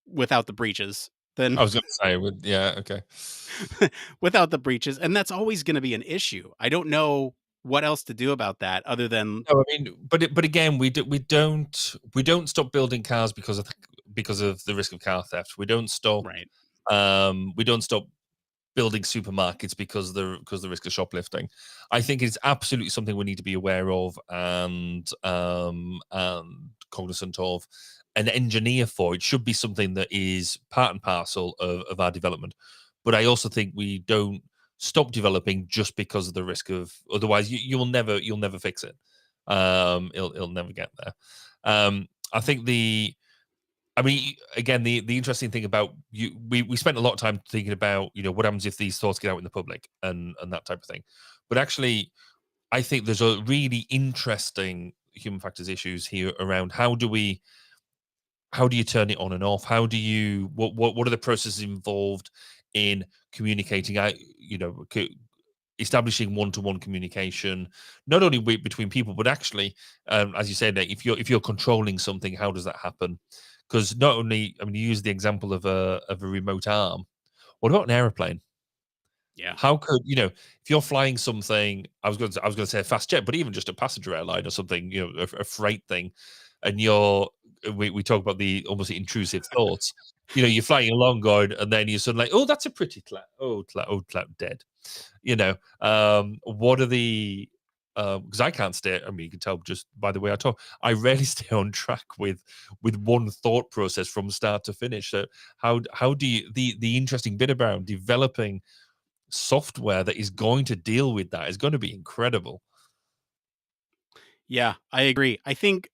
Speaker 2: without the breaches, then
Speaker 1: I was going to say, okay.
Speaker 2: without the breaches, and that's always going to be an issue. I don't know what else to do about that other than.
Speaker 1: No, I mean, but again, we don't stop building cars because of the risk of car theft. We don't stop.
Speaker 2: Right.
Speaker 1: We don't stop building supermarkets because the risk of shoplifting. I think it's absolutely something we need to be aware of and cognizant of and engineer for. It should be something that is part and parcel of our development. But I also think we don't stop developing just because of the risk of, otherwise you'll never fix it. It'll never get there. I think again, the interesting thing about we spent a lot of time thinking about, what happens if these thoughts get out in the public and that type of thing. But actually, I think there's a really interesting human factors issues here around how do you turn it on and off? How do you, what are the processes involved in communicating? Establishing one-to-one communication, not only between people, but actually, as you said, if you're controlling something, how does that happen? Because not only, you use the example of a remote arm. What about an airplane?
Speaker 2: Yeah.
Speaker 1: How could if you're flying something? I was going to say a fast jet, but even just a passenger airline or something, a freight thing, and we talk about the almost intrusive thoughts. You're flying along, going, and then you're suddenly like, oh, that's a pretty cloud. Oh, cloud dead. What are the because I can't stay. I mean, you can tell just by the way I talk. I rarely stay on track with one thought process from start to finish. So how do you the interesting bit about developing software that is going to deal with that is going to be incredible.
Speaker 2: Yeah, I agree. I think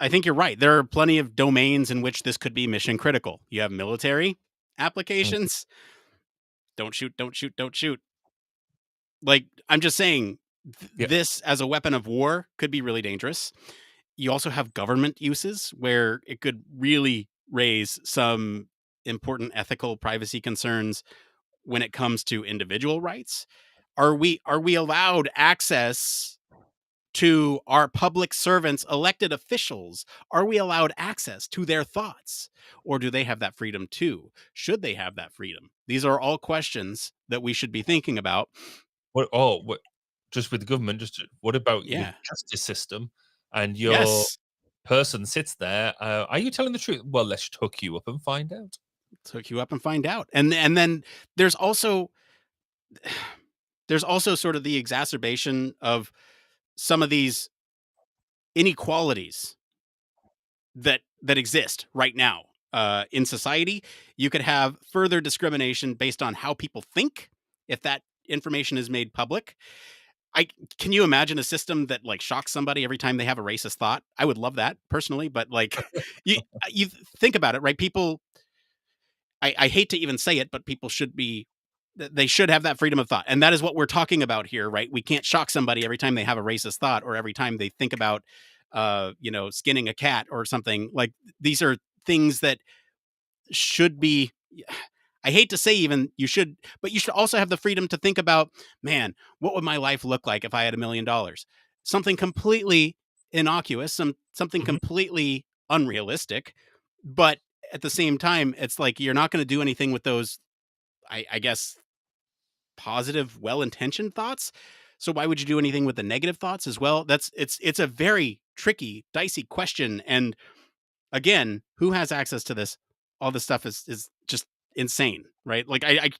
Speaker 2: you're right. There are plenty of domains in which this could be mission critical. You have military applications. Don't shoot, don't shoot, don't shoot. Like, I'm just saying,
Speaker 1: Yeah.
Speaker 2: this as a weapon of war could be really dangerous. You also have government uses where it could really raise some important ethical privacy concerns when it comes to individual rights. Are we allowed access to our public servants, elected officials? Are we allowed access to their thoughts? Or do they have that freedom too? Should they have that freedom? These are all questions that we should be thinking about.
Speaker 1: What just with the government, what about your
Speaker 2: Yeah.
Speaker 1: justice system and your
Speaker 2: Yes.
Speaker 1: person sits there? Are you telling the truth? Well, let's hook you up and find out.
Speaker 2: Let's hook you up and find out. And then there's also sort of the exacerbation of some of these inequalities that exist right now in society. You could have further discrimination based on how people think if that information is made public. Can you imagine a system that like shocks somebody every time they have a racist thought? I would love that personally, but like you think about it, right? People, I hate to even say it, but people they should have that freedom of thought. And that is what we're talking about here, right? We can't shock somebody every time they have a racist thought or every time they think about, skinning a cat or something. Like, these are things that should be, I hate to say even but you should also have the freedom to think about, man, what would my life look like if I had $1 million? Something completely innocuous, something
Speaker 1: Mhm.
Speaker 2: completely unrealistic. But at the same time, it's like, you're not going to do anything with those, I guess, positive, well-intentioned thoughts. So why would you do anything with the negative thoughts as well? It's a very tricky, dicey question. And again, who has access to this? All this stuff is just insane, right? Like, I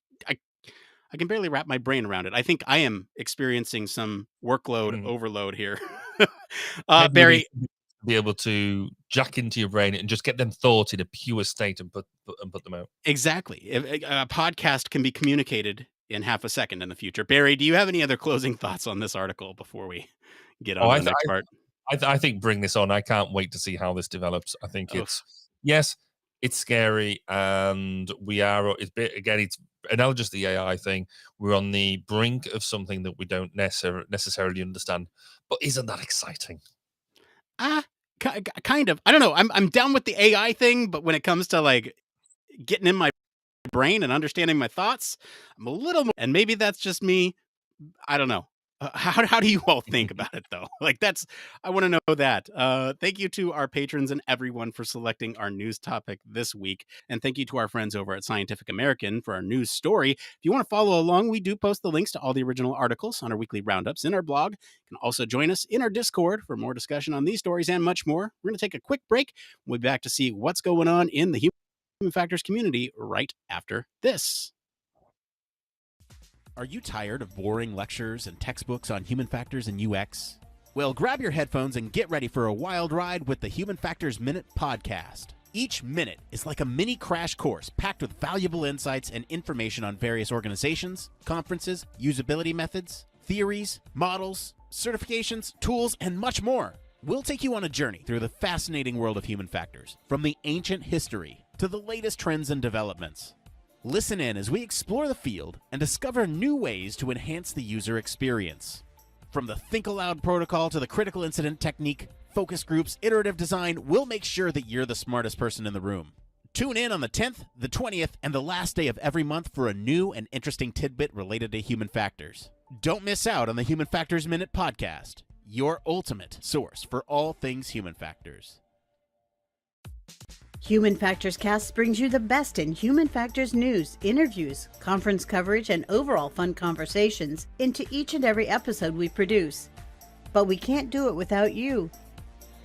Speaker 2: can barely wrap my brain around it. I think I am experiencing some workload
Speaker 1: Mhm.
Speaker 2: overload here.
Speaker 1: Maybe you
Speaker 2: Barry,
Speaker 1: need to be able to jack into your brain and just get them thought in a pure state and put them out.
Speaker 2: exactly. A podcast can be communicated in half a second in the future. Barry, do you have any other closing thoughts on this article before we get
Speaker 1: Oh,
Speaker 2: on to the next part?
Speaker 1: I think bring this on. I can't wait to see how this develops. I think
Speaker 2: Oh,
Speaker 1: yes, it's scary, and it's analogous to the AI thing. We're on the brink of something that we don't necessarily understand. But isn't that exciting?
Speaker 2: ah, kind of. I don't know. I'm down with the AI thing, but when it comes to like getting in my brain and understanding my thoughts, I'm a little more. And maybe that's just me. I don't know. How do you all think about it though? Like, I want to know that. Thank you to our patrons and everyone for selecting our news topic this week. And thank you to our friends over at Scientific American for our news story. If you want to follow along, we do post the links to all the original articles on our weekly roundups in our blog. You can also join us in our Discord for more discussion on these stories and much more. We're going to take a quick break. We'll be back to see what's going on in the Human Factors community right after this. Are you tired of boring lectures and textbooks on human factors and UX? Well, grab your headphones and get ready for a wild ride with the Human Factors Minute podcast. Each minute is like a mini crash course packed with valuable insights and information on various organizations, conferences, usability methods, theories, models, certifications, tools, and much more. We'll take you on a journey through the fascinating world of human factors, from the ancient history to the latest trends and developments. Listen in as we explore the field and discover new ways to enhance the user experience. From the Think Aloud protocol to the critical incident technique, focus groups, iterative design, we'll make sure that you're the smartest person in the room. Tune in on the 10th, the 20th, and the last day of every month for a new and interesting tidbit related to human factors. Don't miss out on the Human Factors Minute podcast, your ultimate source for all things human factors.
Speaker 3: Human Factors Cast brings you the best in human factors news, interviews, conference coverage, and overall fun conversations into each and every episode we produce. But we can't do it without you.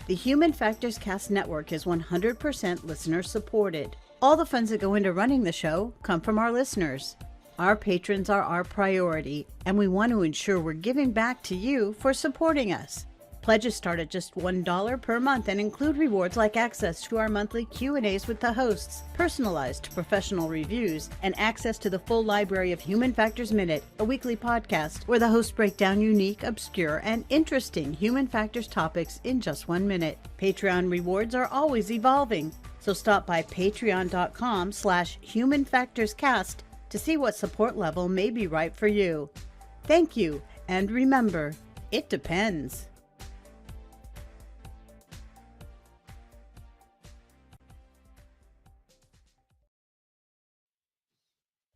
Speaker 3: The Human Factors Cast network is 100% listener supported. All the funds that go into running the show come from our listeners. Our patrons are our priority, and we want to ensure we're giving back to you for supporting us. Pledges start at just $1 per month and include rewards like access to our monthly Q&As with the hosts, personalized professional reviews, and access to the full library of Human Factors Minute, a weekly podcast where the hosts break down unique, obscure, and interesting human factors topics in just 1 minute. Patreon rewards are always evolving, so stop by patreon.com/humanfactorscast to see what support level may be right for you. Thank you, and remember, it depends.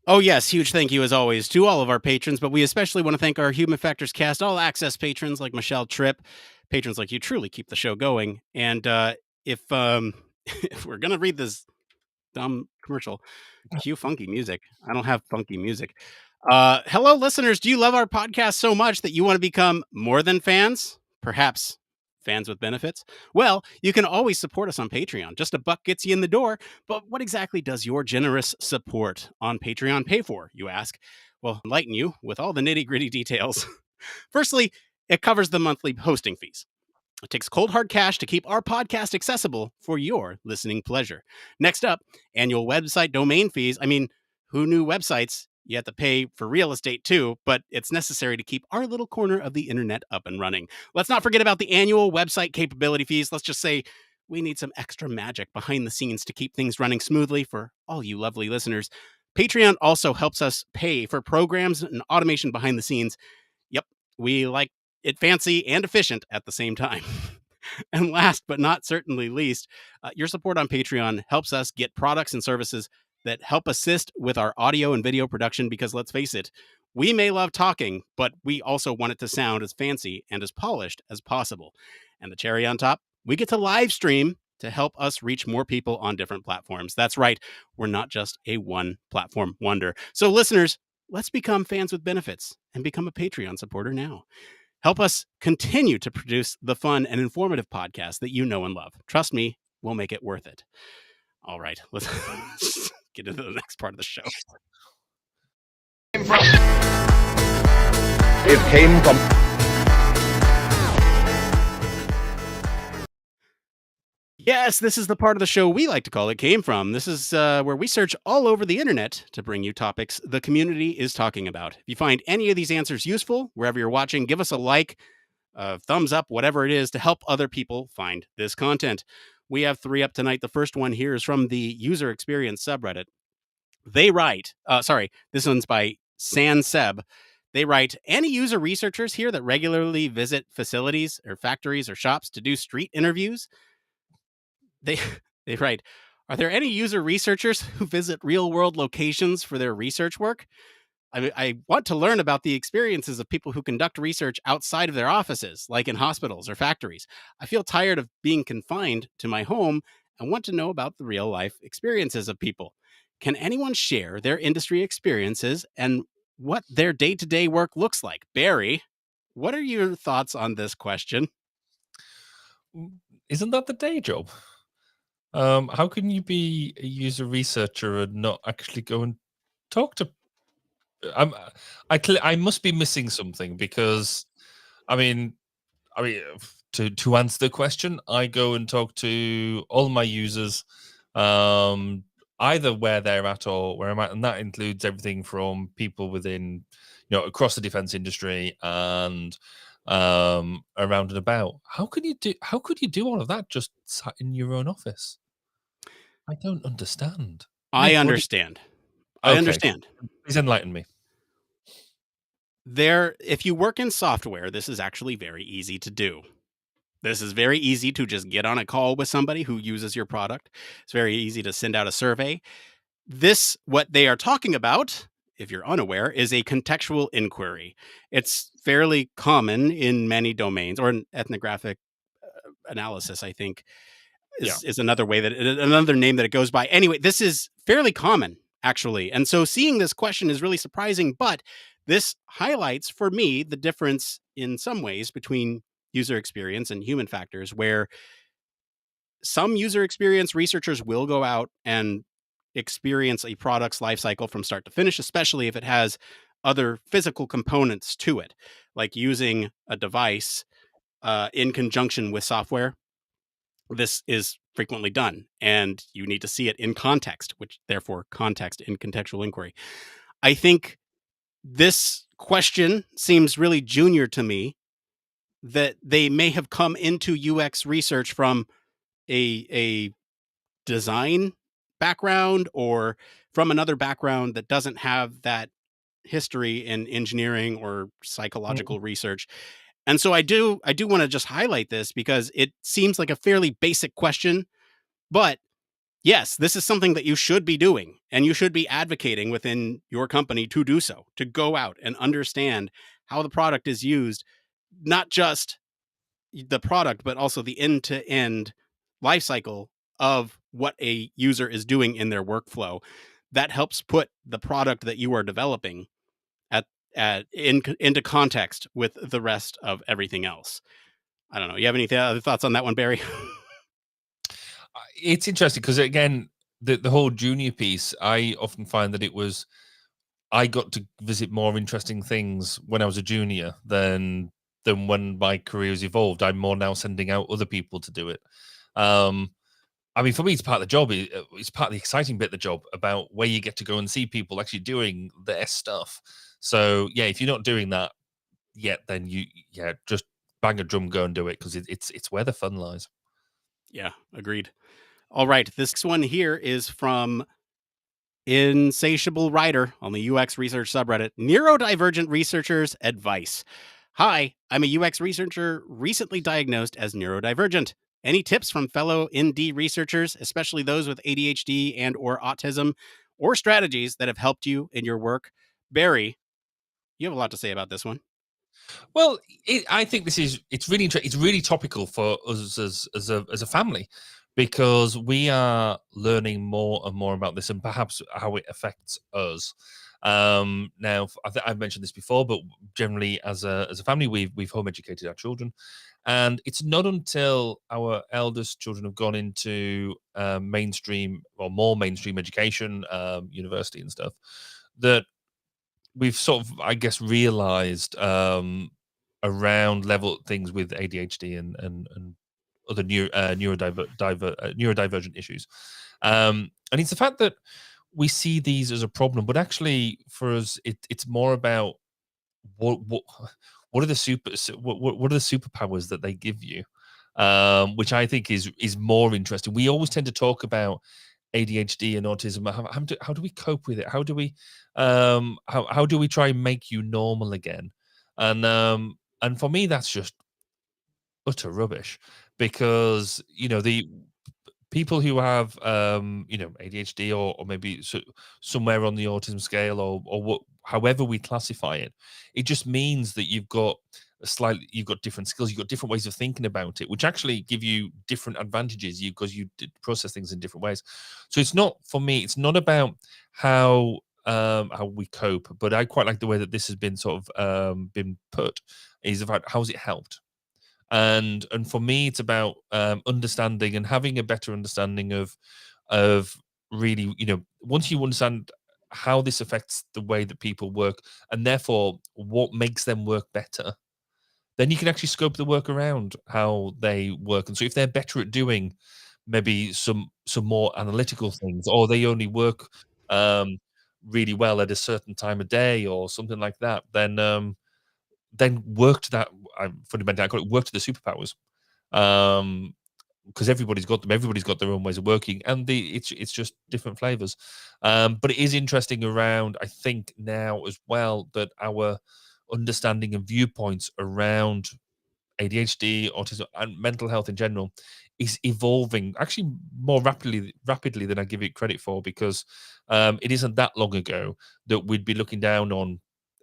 Speaker 2: Oh, yes. Huge thank you, as always, to all of our patrons, but we especially want to thank our Human Factors Cast All Access patrons like Michelle Tripp. Patrons like you truly keep the show going. And if if we're going to read this dumb commercial, cue funky music. I don't have funky music. Hello, listeners. Do you love our podcast so much that you want to become more than fans? Perhaps fans with benefits? Well, you can always support us on Patreon. Just $1 gets you in the door. But what exactly does your generous support on Patreon pay for, you ask? Well, enlighten you with all the nitty-gritty details. Firstly, it covers the monthly hosting fees. It takes cold hard cash to keep our podcast accessible for your listening pleasure. Next up, annual website domain fees. I mean, who knew websites? You have to pay for real estate too, but it's necessary to keep our little corner of the internet up and running. Let's not forget about the annual website capability fees. Let's just say we need some extra magic behind the scenes to keep things running smoothly for all you lovely listeners. Patreon also helps us pay for programs and automation behind the scenes. Yep, we like it fancy and efficient at the same time. And last but not certainly least, your support on Patreon helps us get products and services that help assist with our audio and video production, because let's face it, we may love talking, but we also want it to sound as fancy and as polished as possible. And the cherry on top, we get to live stream to help us reach more people on different platforms. That's right, we're not just a one platform wonder. So listeners, let's become fans with benefits and become a Patreon supporter now. Help us continue to produce the fun and informative podcast that you know and love. Trust me, we'll make it worth it. All right, let's get into the next part of the show.
Speaker 4: It came from...
Speaker 2: Yes, this is the part of the show we like to call It Came From. This is where we search all over the internet to bring you topics the community is talking about. If you find any of these answers useful, wherever you're watching, give us a like, thumbs up, whatever it is, to help other people find this content. We have 3 up tonight. The first one here is from the user experience subreddit. They write, this one's by Sanseb. They write, any user researchers here that regularly visit facilities or factories or shops to do street interviews? They write, are there any user researchers who visit real world locations for their research work? I want to learn about the experiences of people who conduct research outside of their offices, like in hospitals or factories. I feel tired of being confined to my home and want to know about the real life experiences of people. Can anyone share their industry experiences and what their day-to-day work looks like? Barry, what are your thoughts on this question?
Speaker 1: Isn't that the day job? How can you be a user researcher and not actually go and talk to? I must be missing something, because, I mean, to answer the question, I go and talk to all my users, either where they're at or where I'm at, and that includes everything from people within, across the defense industry and around and about. How could you do all of that just sat in your own office? I don't understand.
Speaker 2: I understand. I understand.
Speaker 1: Please enlighten me.
Speaker 2: If you work in software, this is actually very easy to do. This is very easy to just get on a call with somebody who uses your product. It's very easy to send out a survey. What they are talking about, if you're unaware, is a contextual inquiry. It's fairly common in many domains, or an ethnographic analysis, I think, is another name that it goes by. Anyway, this is fairly common, actually. And so seeing this question is really surprising, but this highlights for me the difference in some ways between user experience and human factors, where some user experience researchers will go out and experience a product's life cycle from start to finish, especially if it has other physical components to it, like using a device in conjunction with software. This is frequently done, and you need to see it in context, which therefore context in contextual inquiry. I think this question seems really junior to me, that they may have come into UX research from a design background or from another background that doesn't have that history in engineering or psychological research. And so I do want to just highlight this because it seems like a fairly basic question, but yes, this is something that you should be doing, and you should be advocating within your company to do so, to go out and understand how the product is used, not just the product, but also the end to end life cycle of what a user is doing in their workflow. That helps put the product that you are developing into context with the rest of everything else. I don't know. You have any other thoughts on that one, Barry?
Speaker 1: It's interesting because, again, the whole junior piece, I often find that I got to visit more interesting things when I was a junior than when my career has evolved. I'm more now sending out other people to do it. I mean, for me, it's part of the job. It's part of the exciting bit of the job about where you get to go and see people actually doing their stuff. So, yeah, if you're not doing that yet, then just bang a drum, go and do it, because it's where the fun lies.
Speaker 2: Yeah, agreed. All right. This one here is from Insatiable Writer on the UX Research subreddit. Neurodivergent researchers' advice. Hi, I'm a UX researcher recently diagnosed as neurodivergent. Any tips from fellow ND researchers, especially those with ADHD and or autism, or strategies that have helped you in your work? Barry, you have a lot to say about this one.
Speaker 1: Well, I think it's really it's really topical for us as a family, because we are learning more and more about this and perhaps how it affects us. Now, I've mentioned this before, but generally as a family, we've home educated our children, and it's not until our eldest children have gone into mainstream or more mainstream education, university and stuff, that we've sort of, I guess, realized around level things with ADHD and other neurodivergent issues. And it's the fact that we see these as a problem, but actually for us, it's more about what what are the what are the superpowers that they give you, which I think is more interesting. We always tend to talk about ADHD and autism. How do we cope with it? How do we try and make you normal again? And for me, that's just utter rubbish, because the people who have ADHD, or maybe somewhere on the autism scale, or what, however we classify it, it just means that you've got different skills, you've got different ways of thinking about it, which actually give you different advantages, because you process things in different ways. So it's not, for me, it's not about how we cope, but I quite like the way that this has been sort of been put, is about how's it helped. And for me, it's about understanding and having a better understanding of really, once you understand how this affects the way that people work, and therefore what makes them work better, then you can actually scope the work around how they work. And so if they're better at doing maybe some more analytical things, or they only work really well at a certain time of day or something like that, then work to that. Fundamentally, I call it work to the superpowers, because everybody's got them. Everybody's got their own ways of working, and it's just different flavors. But it is interesting around, I think, now as well, that our understanding and viewpoints around ADHD, autism, and mental health in general is evolving actually more rapidly than I give it credit for, because it isn't that long ago that we'd be looking down on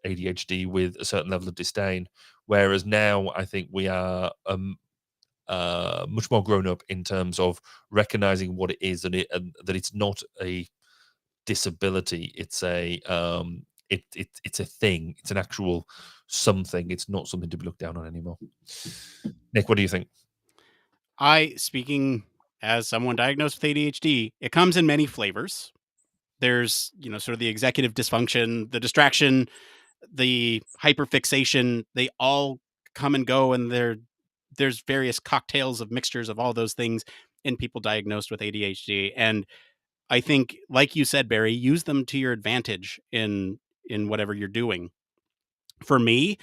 Speaker 1: ADHD with a certain level of disdain, whereas now I think we are much more grown up in terms of recognizing what it is, and that it's not a disability. It's it's a thing. It's an actual something. It's not something to be looked down on anymore. Nick, what do you think?
Speaker 2: Speaking as someone diagnosed with ADHD, it comes in many flavors. there's, sort of the executive dysfunction, the distraction, the hyperfixation. They all come and go, and there's various cocktails of mixtures of all those things in people diagnosed with ADHD. And I think, like you said, Barry, use them to your advantage in whatever you're doing. For me,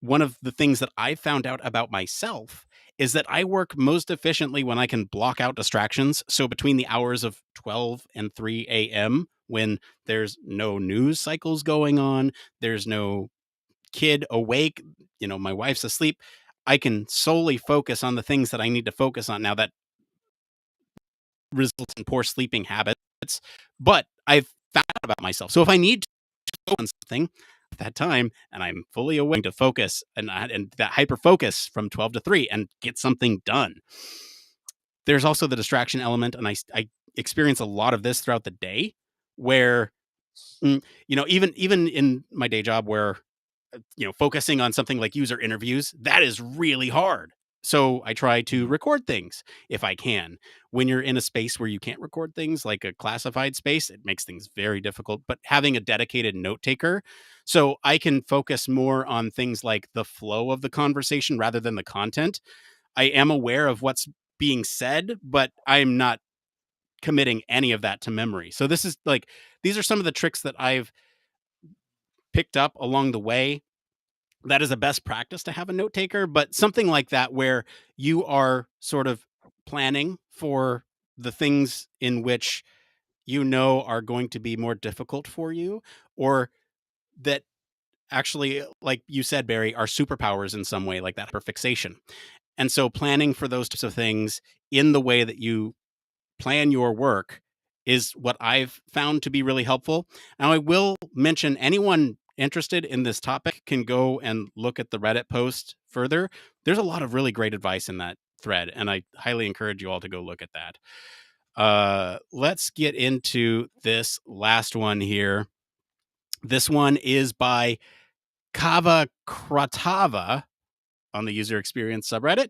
Speaker 2: one of the things that I found out about myself is that I work most efficiently when I can block out distractions. So between the hours of 12 and 3 a.m., when there's no news cycles going on, there's no kid awake, my wife's asleep, I can solely focus on the things that I need to focus on. Now, that results in poor sleeping habits, but I've found out about myself. So if I need to go on something at that time and I'm fully awake to focus and that hyper focus from 12 to 3 and get something done. There's also the distraction element, and I experience a lot of this throughout the day where, even in my day job where, focusing on something like user interviews, that is really hard. So I try to record things if I can. When you're in a space where you can't record things, like a classified space, it makes things very difficult. But having a dedicated note taker, so I can focus more on things like the flow of the conversation rather than the content. I am aware of what's being said, but I'm not committing any of that to memory. So these are some of the tricks that I've picked up along the way. That is a best practice to have a note taker, but something like that where you are sort of planning for the things in which are going to be more difficult for you, or that actually, like you said, Barry, are superpowers in some way, like that hyperfixation. And so planning for those types of things in the way that you plan your work is what I've found to be really helpful. Now, I will mention, anyone interested in this topic can go and look at the Reddit post further. There's a lot of really great advice in that thread, and I highly encourage you all to go look at that. Let's get into this last one here. This one is by Kava Kratava on the user experience subreddit.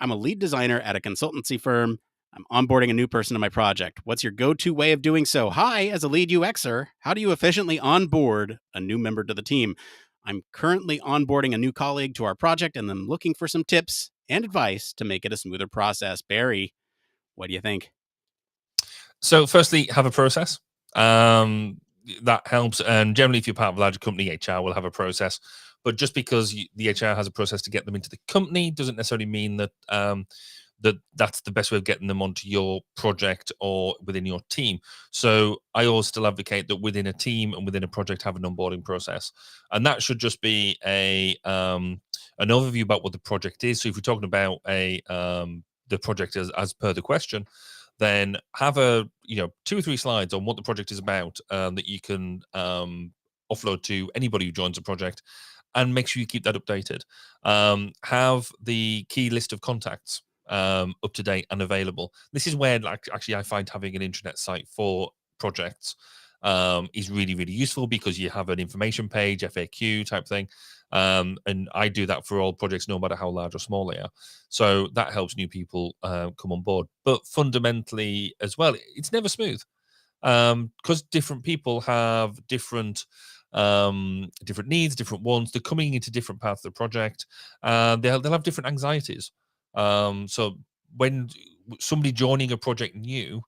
Speaker 2: I'm a lead designer at a consultancy firm. I'm onboarding a new person to my project. What's your go-to way of doing so? Hi, as a lead UXer, how do you efficiently onboard a new member to the team? I'm currently onboarding a new colleague to our project, and I'm looking for some tips and advice to make it a smoother process. Barry, what do you think?
Speaker 1: So firstly, have a process. That helps. And generally, if you're part of a larger company, HR will have a process. But just because the HR has a process to get them into the company doesn't necessarily mean that that's the best way of getting them onto your project or within your team. So I always still advocate that within a team and within a project, have an onboarding process. And that should just be an overview about what the project is. So if we're talking about the project as per the question, then have 2 or 3 slides on what the project is about that you can offload to anybody who joins the project, and make sure you keep that updated. Have the key list of contacts up to date and available. This is where, actually, I find having an intranet site for projects is really, really useful, because you have an information page, FAQ type thing. And I do that for all projects, no matter how large or small they are. So that helps new people come on board. But fundamentally as well, it's never smooth, because different people have different needs, different wants. They're coming into different parts of the project. They'll have different anxieties. So when somebody joining a project new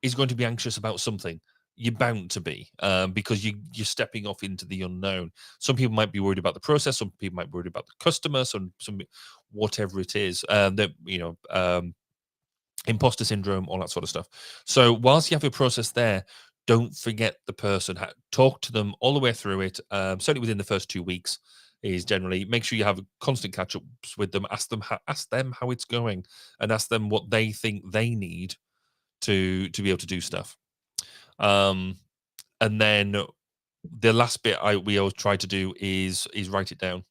Speaker 1: is going to be anxious about something, you're bound to be, because you're stepping off into the unknown. Some people might be worried about the process. Some people might be worried about the customer. Some whatever it is, imposter syndrome, all that sort of stuff. So whilst you have your process there, don't forget the person. Talk to them all the way through it. Certainly within the first 2 weeks is generally, make sure you have constant catch-ups with them. Ask them how it's going, and ask them what they think they need to be able to do stuff. And then the last bit we always try to do is write it down.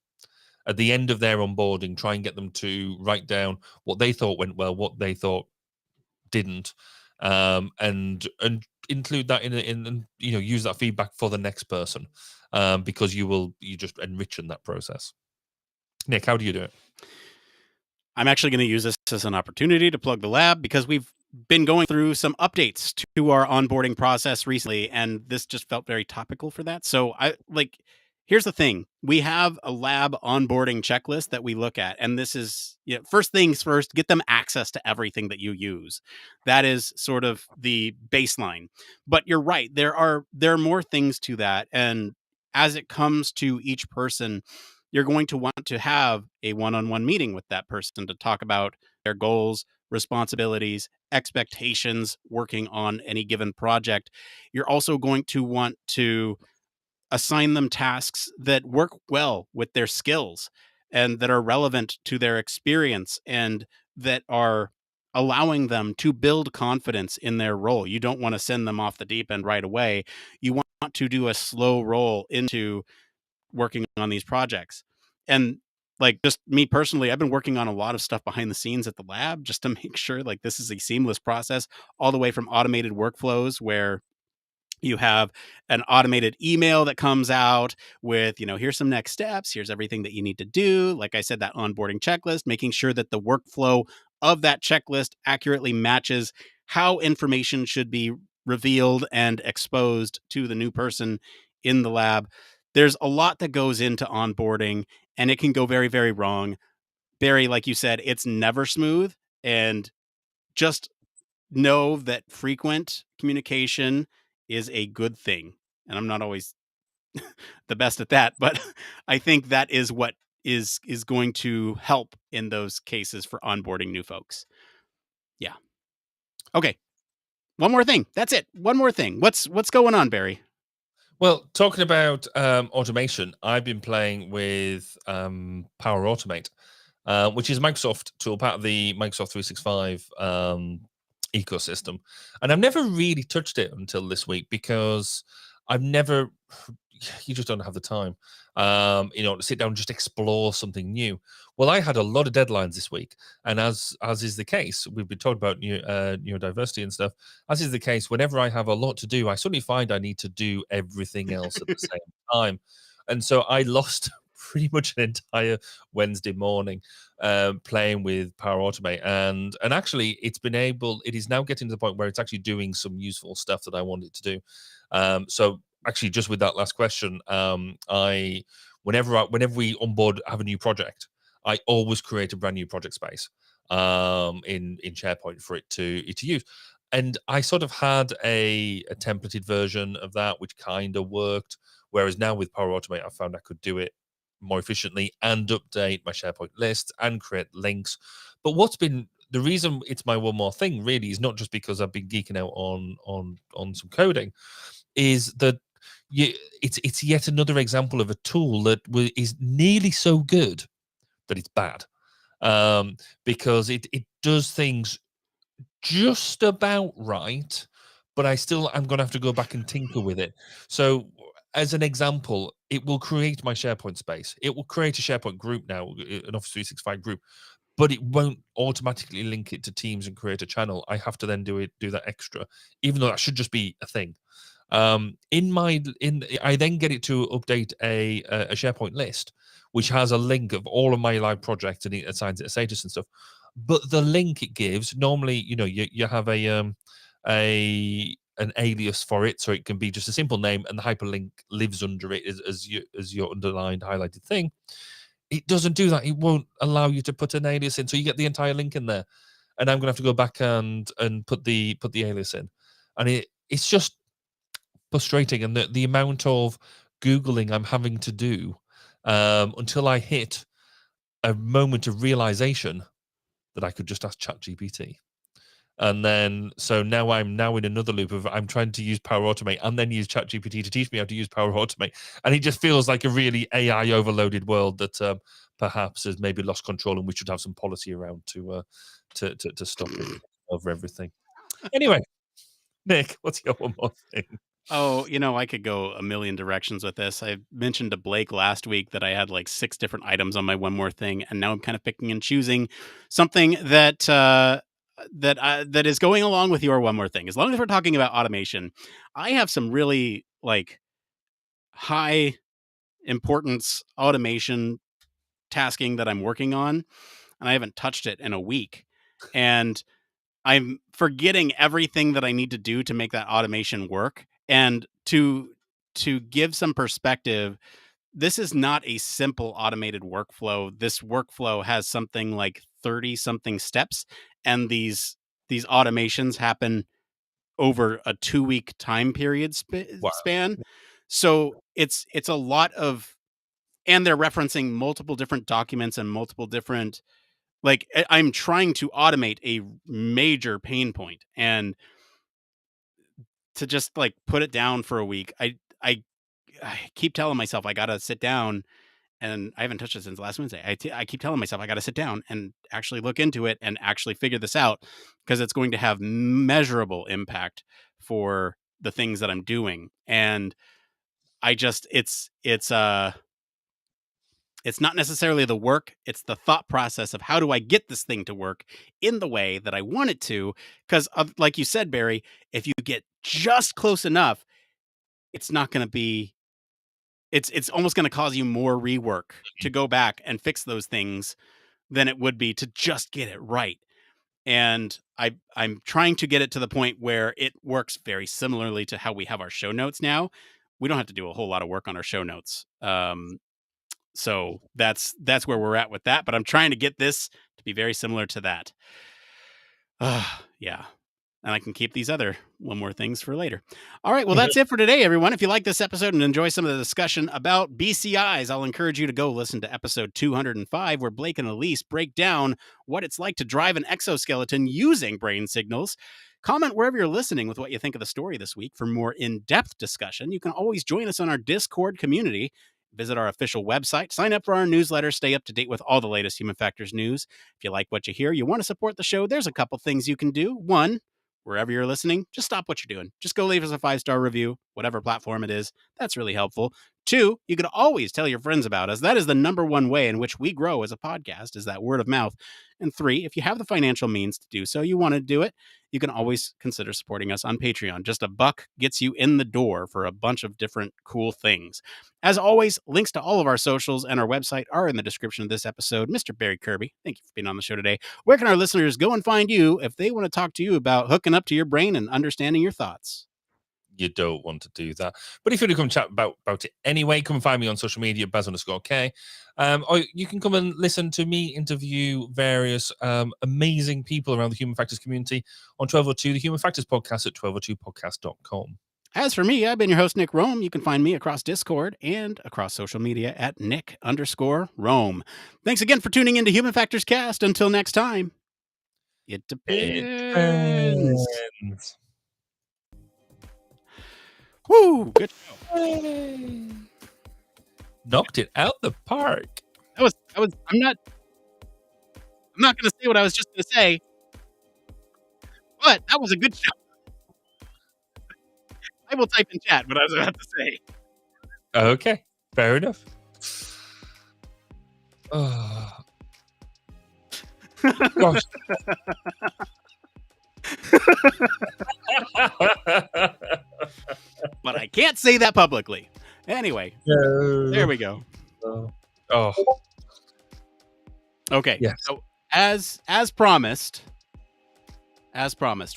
Speaker 1: At the end of their onboarding, try and get them to write down what they thought went well, what they thought didn't, and include that in use that feedback for the next person, because you just enrich in that process. Nick, how do you do it?
Speaker 2: I'm actually going to use this as an opportunity to plug the lab, because we've been going through some updates to our onboarding process recently, and this just felt very topical for that. So here's the thing. We have a lab onboarding checklist that we look at, and this is, first things first, get them access to everything that you use. That is sort of the baseline. But you're right, there are more things to that, and as it comes to each person, you're going to want to have a one-on-one meeting with that person to talk about their goals, responsibilities, expectations working on any given project. You're also going to want to assign them tasks that work well with their skills and that are relevant to their experience and that are allowing them to build confidence in their role. You don't want to send them off the deep end right away. You want to do a slow roll into working on these projects. And just me personally, I've been working on a lot of stuff behind the scenes at the lab just to make sure this is a seamless process, all the way from automated workflows where you have an automated email that comes out with, here's some next steps, here's everything that you need to do. Like I said, that onboarding checklist, making sure that the workflow of that checklist accurately matches how information should be revealed and exposed to the new person in the lab. There's a lot that goes into onboarding, and it can go very, very wrong. Barry, like you said, it's never smooth. And just know that frequent communication is a good thing. And I'm not always the best at that, but I think that is what is going to help in those cases for onboarding new folks. Yeah. Okay. One more thing. That's it. One more thing. What's going on, Barry?
Speaker 1: Well, talking about automation, I've been playing with Power Automate, which is a Microsoft tool, part of the Microsoft 365 ecosystem. And I've never really touched it until this week because you just don't have the time, to sit down and just explore something new. Well, I had a lot of deadlines this week, and as is the case, we've been talking about neurodiversity and stuff. As is the case, whenever I have a lot to do, I suddenly find I need to do everything else at the same time, and so I lost pretty much an entire Wednesday morning playing with Power Automate, and actually, it is now getting to the point where it's actually doing some useful stuff that I want it to do. So actually, just with that last question, whenever we onboard have a new project, I always create a brand new project space in SharePoint for it to use. And I sort of had a templated version of that, which kind of worked. Whereas now with Power Automate, I found I could do it more efficiently and update my SharePoint lists and create links. But what's been the reason it's my one more thing really is not just because I've been geeking out on some coding, is that it's yet another example of a tool that is nearly so good that it's bad, because it does things just about right, but I'm going to have to go back and tinker with it. So as an example, it will create my SharePoint space. It will create a SharePoint group now, an Office 365 group, but it won't automatically link it to Teams and create a channel. I have to then do that extra, even though that should just be a thing. I then get it to update a SharePoint list, which has a link of all of my live projects, and it assigns it a status and stuff. But the link it gives, normally, you have an alias for it, so it can be just a simple name, and the hyperlink lives under it as your underlined highlighted thing. It doesn't do that. It won't allow you to put an alias in, so you get the entire link in there. And I'm gonna have to go back and put the alias in, and it's just frustrating. And the amount of Googling I'm having to do until I hit a moment of realization that I could just ask ChatGPT. And then, so now I'm in another loop of I'm trying to use Power Automate and then use ChatGPT to teach me how to use Power Automate. And it just feels like a really AI overloaded world that perhaps has maybe lost control, and we should have some policy around to stop it over everything. Anyway, Nick, what's your one more thing?
Speaker 2: Oh, I could go a million directions with this. I mentioned to Blake last week that I had 6 different items on my one more thing, and now I'm kind of picking and choosing something that that is going along with your one more thing. As long as we're talking about automation, I have some really high importance automation tasking that I'm working on, and I haven't touched it in a week. And I'm forgetting everything that I need to do to make that automation work. And to give some perspective, this is not a simple automated workflow. This workflow has something like 30 something steps, and these automations happen over a 2-week time period
Speaker 1: Wow.
Speaker 2: span. So it's a lot of, and they're referencing multiple different documents and multiple different, like, I'm trying to automate a major pain point, and to just like put it down for a week, I keep telling myself I gotta sit down, and I haven't touched it since last Wednesday. I keep telling myself I gotta sit down and actually look into it and actually figure this out, because it's going to have measurable impact for the things that I'm doing. And I just it's not necessarily the work, it's the thought process of how do I get this thing to work in the way that I want it to. Because, like you said, Barry, if you get just close enough, it's not going to be. It's almost going to cause you more rework to go back and fix those things than it would be to just get it right. And I'm trying to get it to the point where it works very similarly to how we have our show notes now. We don't have to do a whole lot of work on our show notes. So that's where we're at with that. But I'm trying to get this to be very similar to that. Yeah. And I can keep these other one more things for later. All right. Well, that's it for today, everyone. If you like this episode and enjoy some of the discussion about BCIs, I'll encourage you to go listen to episode 205, where Blake and Elise break down what it's like to drive an exoskeleton using brain signals. Comment wherever you're listening with what you think of the story this week. For more in-depth discussion, you can always join us on our Discord community. Visit our official website, sign up for our newsletter, stay up to date with all the latest Human Factors news. If you like what you hear, you want to support the show, there's a couple things you can do. One, wherever you're listening, just stop what you're doing. Just go leave us a 5-star review, whatever platform it is. That's really helpful. 2, you could always tell your friends about us. That is the number one way in which we grow as a podcast, is that word of mouth. And 3, if you have the financial means to do so, you want to do it, you can always consider supporting us on Patreon. Just $1 gets you in the door for a bunch of different cool things. As always, links to all of our socials and our website are in the description of this episode. Mr. Barry Kirby, thank you for being on the show today. Where can our listeners go and find you if they want to talk to you about hooking up to your brain and understanding your thoughts?
Speaker 1: You don't want to do that. But if you want to come chat about it anyway, come and find me on social media, Baz_K. Or you can come and listen to me interview various amazing people around the Human Factors community on 1202, the Human Factors podcast at 1202podcast.com.
Speaker 2: As for me, I've been your host, Nick Roome. You can find me across Discord and across social media at Nick_Roome. Thanks again for tuning in to Human Factors Cast. Until next time, it depends. Woo! Good show.
Speaker 1: Knocked it out the park.
Speaker 2: I'm not going to say what I was just going to say, but that was a good show. I will type in chat what I was about to say.
Speaker 1: Okay, fair enough. Oh. Gosh.
Speaker 2: But I can't say that publicly. Anyway, there we go.
Speaker 1: Oh.
Speaker 2: Okay.
Speaker 1: Yes.
Speaker 2: So as promised,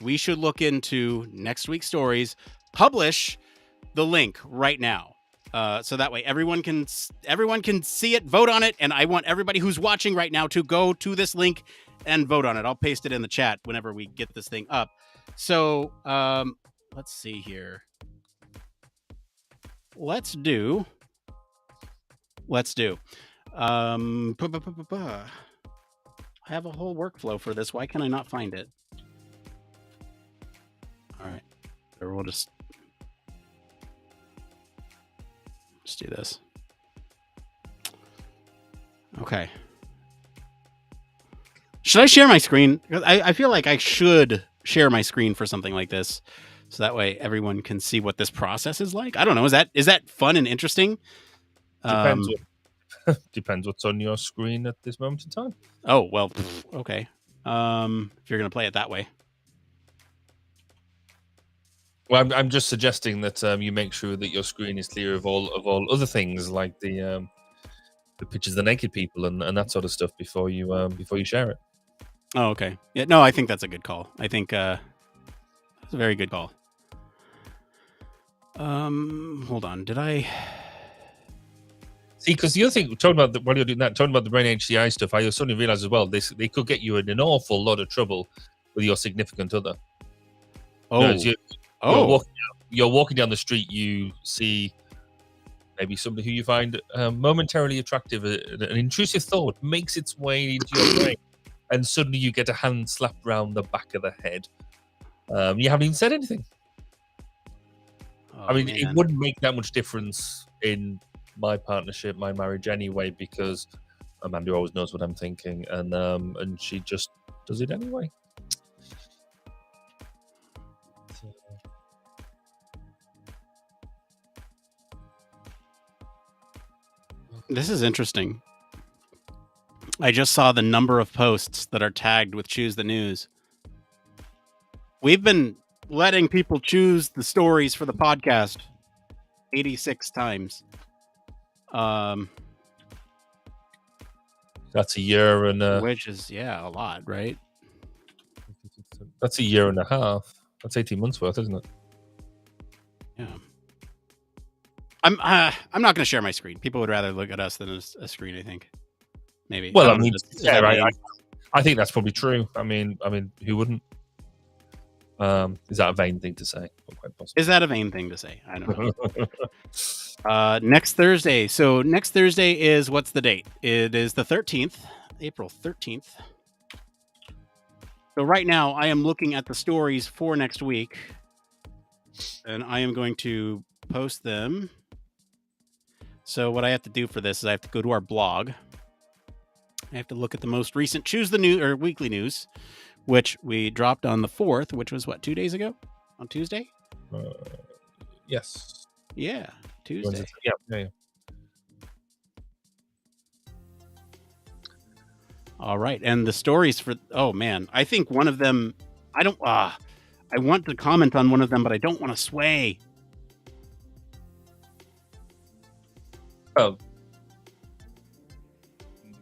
Speaker 2: we should look into next week's stories. Publish the link right now, so that way everyone can see it, vote on it, and I want everybody who's watching right now to go to this link and vote on it. I'll paste it in the chat whenever we get this thing up. So let's see here. Let's do. I have a whole workflow for this. Why can I not find it? All right. Or we'll just do this. Okay. Should I share my screen? I feel like I should share my screen for something like this, so that way everyone can see what this process is like. I don't know. Is that fun and interesting?
Speaker 1: Depends what's on your screen at this moment in time.
Speaker 2: Oh, well, okay. If you're going to play it that way.
Speaker 1: Well, I'm just suggesting that you make sure that your screen is clear of all other things, like the pictures of the naked people and that sort of stuff before you share it.
Speaker 2: Oh, okay. Yeah, no, I think that's a good call. I think it's a very good call. Hold on. Did I?
Speaker 1: See, because the other thing, talking about while you're doing that, talking about the brain HCI stuff, I suddenly realized as well, they could get you in an awful lot of trouble with your significant other.
Speaker 2: Oh,
Speaker 1: You're walking down the street, you see maybe somebody who you find momentarily attractive, an intrusive thought makes its way into your brain, and suddenly you get a hand slapped round the back of the head. You haven't even said anything.
Speaker 2: Oh,
Speaker 1: I mean,
Speaker 2: man.
Speaker 1: it wouldn't make that much difference in my partnership, my marriage anyway, because Amanda always knows what I'm thinking, and she just does it anyway.
Speaker 2: This is interesting. I just saw the number of posts that are tagged with Choose the News. We've been letting people choose the stories for the podcast 86 times.
Speaker 1: That's a year and
Speaker 2: which is a lot, right?
Speaker 1: That's a year and a half. That's 18 months worth, isn't it?
Speaker 2: Yeah. I'm not going to share my screen. People would rather look at us than a screen, I think. Maybe.
Speaker 1: Well,
Speaker 2: I mean,
Speaker 1: I think that's probably true. I mean, who wouldn't? Is that a vain thing to say? Quite possibly.
Speaker 2: Is that a vain thing to say? I don't know. Next Thursday. So next Thursday is, what's the date? It is the 13th, April 13th. So right now I am looking at the stories for next week, and I am going to post them. So what I have to do for this is I have to go to our blog. I have to look at the most recent Choose the News or weekly news, which we dropped on the 4th, which was what, 2 days ago? On Tuesday?
Speaker 1: Yes.
Speaker 2: Yeah, Tuesday.
Speaker 1: Yeah.
Speaker 2: All right, and the stories for I think one of them I want to comment on one of them, but I don't want to sway.
Speaker 1: Oh.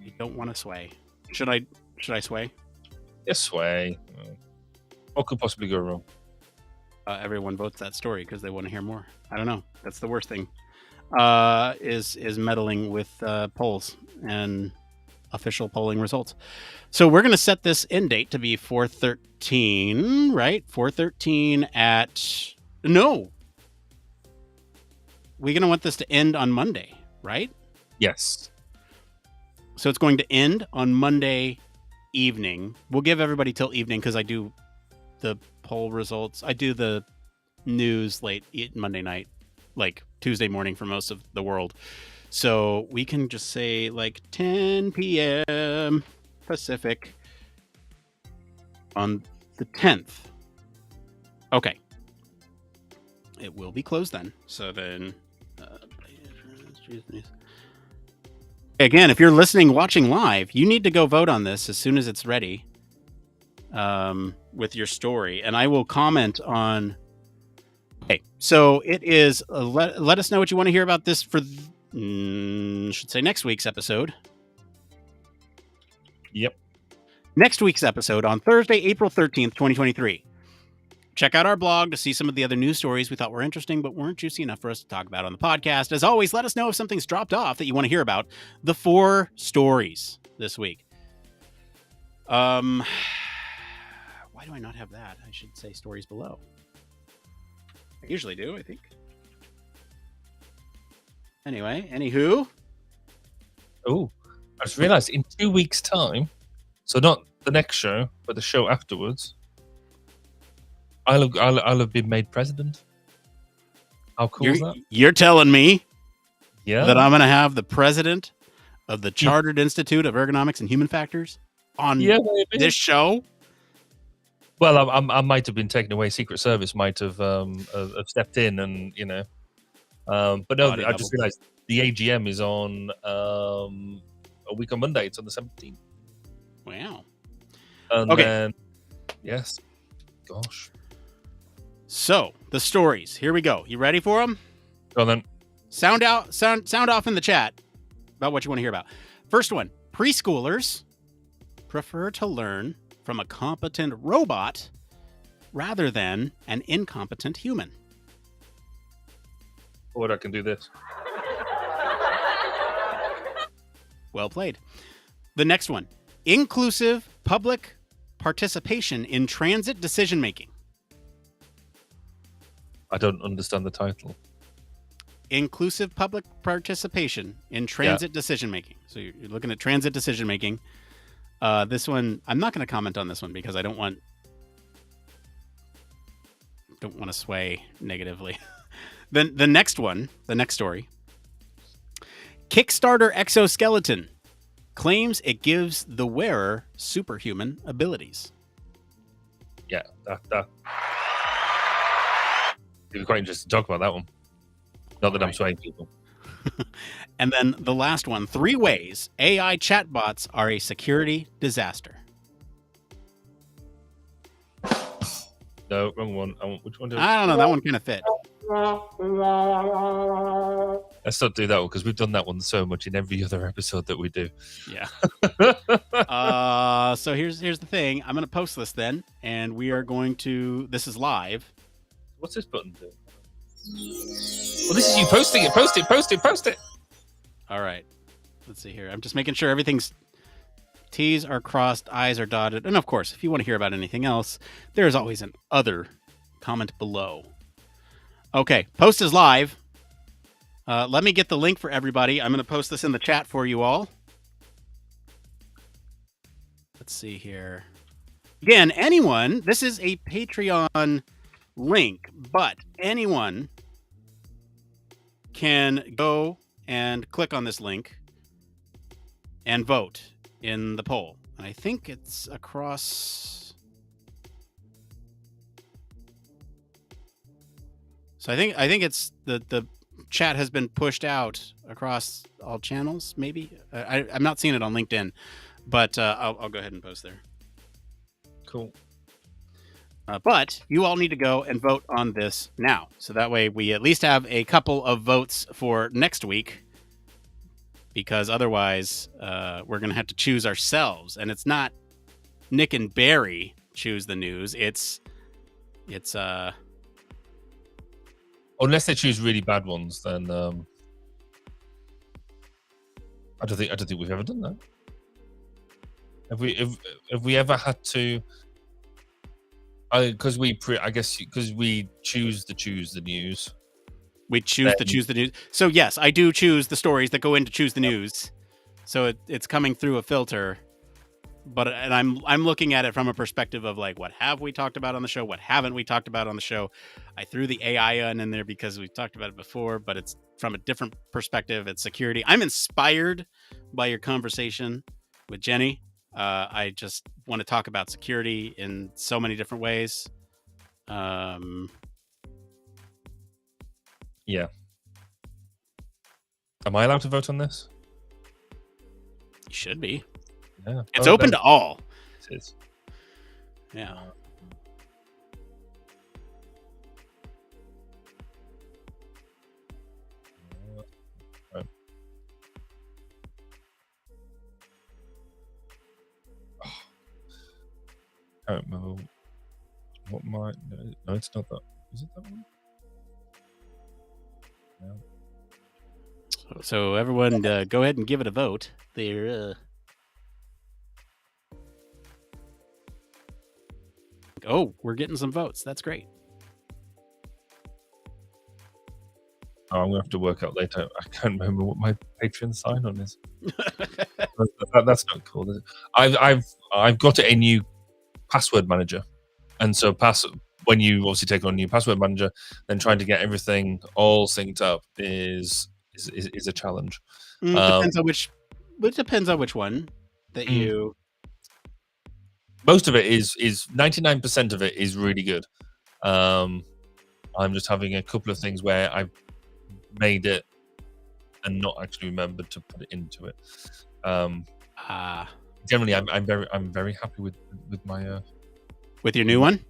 Speaker 2: You don't want to sway. Should I sway?
Speaker 1: Yes, sway. What could possibly go wrong?
Speaker 2: Everyone votes that story because they want to hear more. I don't know. That's the worst thing. Is meddling with polls and official polling results. So we're going to set this end date to be 4/13, right? 4/13 at no. We're going to want this to end on Monday, right?
Speaker 1: Yes.
Speaker 2: So it's going to end on Monday evening. We'll give everybody till evening because I do the poll results. I do the news late Monday night, like Tuesday morning for most of the world. So we can just say like 10 p.m. Pacific on the 10th. Okay. It will be closed then. So then, again, if you're listening, watching live, you need to go vote on this as soon as it's ready with your story. And I will comment on. Okay, so it is. Let us know what you want to hear about this for. Should say next week's episode.
Speaker 1: Yep.
Speaker 2: Next week's episode on Thursday, April 13th, 2023. Check out our blog to see some of the other news stories we thought were interesting, but weren't juicy enough for us to talk about on the podcast. As always, let us know if something's dropped off that you want to hear about. The 4 stories this week. Why do I not have that? I should say stories below. I usually do, I think. Anyway, anywho.
Speaker 1: Oh, I just realized in 2 weeks' time, so not the next show, but the show afterwards, I'll have been made president. How cool is that?
Speaker 2: You're telling me
Speaker 1: that
Speaker 2: I'm going to have the president of the Chartered Institute of Ergonomics and Human Factors on this show?
Speaker 1: Well, I might have been taken away. Secret Service might have stepped in and, but no, I just realized the AGM is on a week on Monday. It's on the 17th.
Speaker 2: Wow.
Speaker 1: And
Speaker 2: okay.
Speaker 1: Then, yes. Gosh.
Speaker 2: So the stories. Here we go. You ready for them?
Speaker 1: Go on then.
Speaker 2: Sound off in the chat about what you want to hear about. First one: preschoolers prefer to learn from a competent robot rather than an incompetent human?
Speaker 1: Or I can do this.
Speaker 2: Well played. The next one. Inclusive public participation in transit decision-making.
Speaker 1: I don't understand the title.
Speaker 2: Inclusive public participation in transit decision-making. So you're looking at transit decision-making. This one, I'm not going to comment on this one because I don't want to sway negatively. Then the next one, the next story. Kickstarter exoskeleton claims it gives the wearer superhuman abilities.
Speaker 1: Yeah, that. It'd be quite interesting to talk about that one. Not that I'm swaying people.
Speaker 2: And then the last one, 3 ways AI chatbots are a security disaster.
Speaker 1: No, wrong one. Which one?
Speaker 2: I don't know. That one kind of fit.
Speaker 1: Let's not do that one because we've done that one so much in every other episode that we do.
Speaker 2: Yeah. So here's the thing. I'm going to post this then, and we are going to. This is live.
Speaker 1: What's this button do? Well, this is you posting it. Post it.
Speaker 2: All right. Let's see here. I'm just making sure everything's T's are crossed, I's are dotted. And of course, if you want to hear about anything else, there's always an other comment below. Okay. Post is live. Let me get the link for everybody. I'm going to post this in the chat for you all. Let's see here. Again, anyone, this is a Patreon link, but anyone can go and click on this link and vote in the poll. And I think it's across. So I think it's the chat has been pushed out across all channels. Maybe I'm not seeing it on LinkedIn, but I'll go ahead and post there.
Speaker 1: Cool.
Speaker 2: But you all need to go and vote on this now. So that way we at least have a couple of votes for next week. Because otherwise, we're going to have to choose ourselves. And it's not Nick and Barry choose the news. It's
Speaker 1: unless they choose really bad ones, then I don't think we've ever done that. Have we ever had to? Because we choose the news.
Speaker 2: We choose to choose the news. So yes, I do choose the stories that go in to choose the news. So it's coming through a filter. And I'm looking at it from a perspective of like, what have we talked about on the show? What haven't we talked about on the show? I threw the AI in there because we've talked about it before, but it's from a different perspective. It's security. I'm inspired by your conversation with Jenny. I just want to talk about security in so many different ways.
Speaker 1: Yeah. Am I allowed to vote on this?
Speaker 2: You should be.
Speaker 1: Yeah.
Speaker 2: It's open to all.
Speaker 1: It is.
Speaker 2: Yeah.
Speaker 1: Right. I don't know what my. No, it's not that. Is it that one? No.
Speaker 2: So everyone, go ahead and give it a vote. There. Oh, we're getting some votes. That's great.
Speaker 1: Oh, I'm gonna have to work out later. I can't remember what my Patreon sign-on is. That's not cool. Is it? I've got a new password manager, and so when you obviously take on a new password manager, then trying to get everything all synced up is a challenge.
Speaker 2: Depends on which. It depends on which one that you.
Speaker 1: Most of it is 99% of it is really good. I'm just having a couple of things where I've made it and not actually remembered to put it into it. Generally, I'm very happy with my
Speaker 2: with your new one.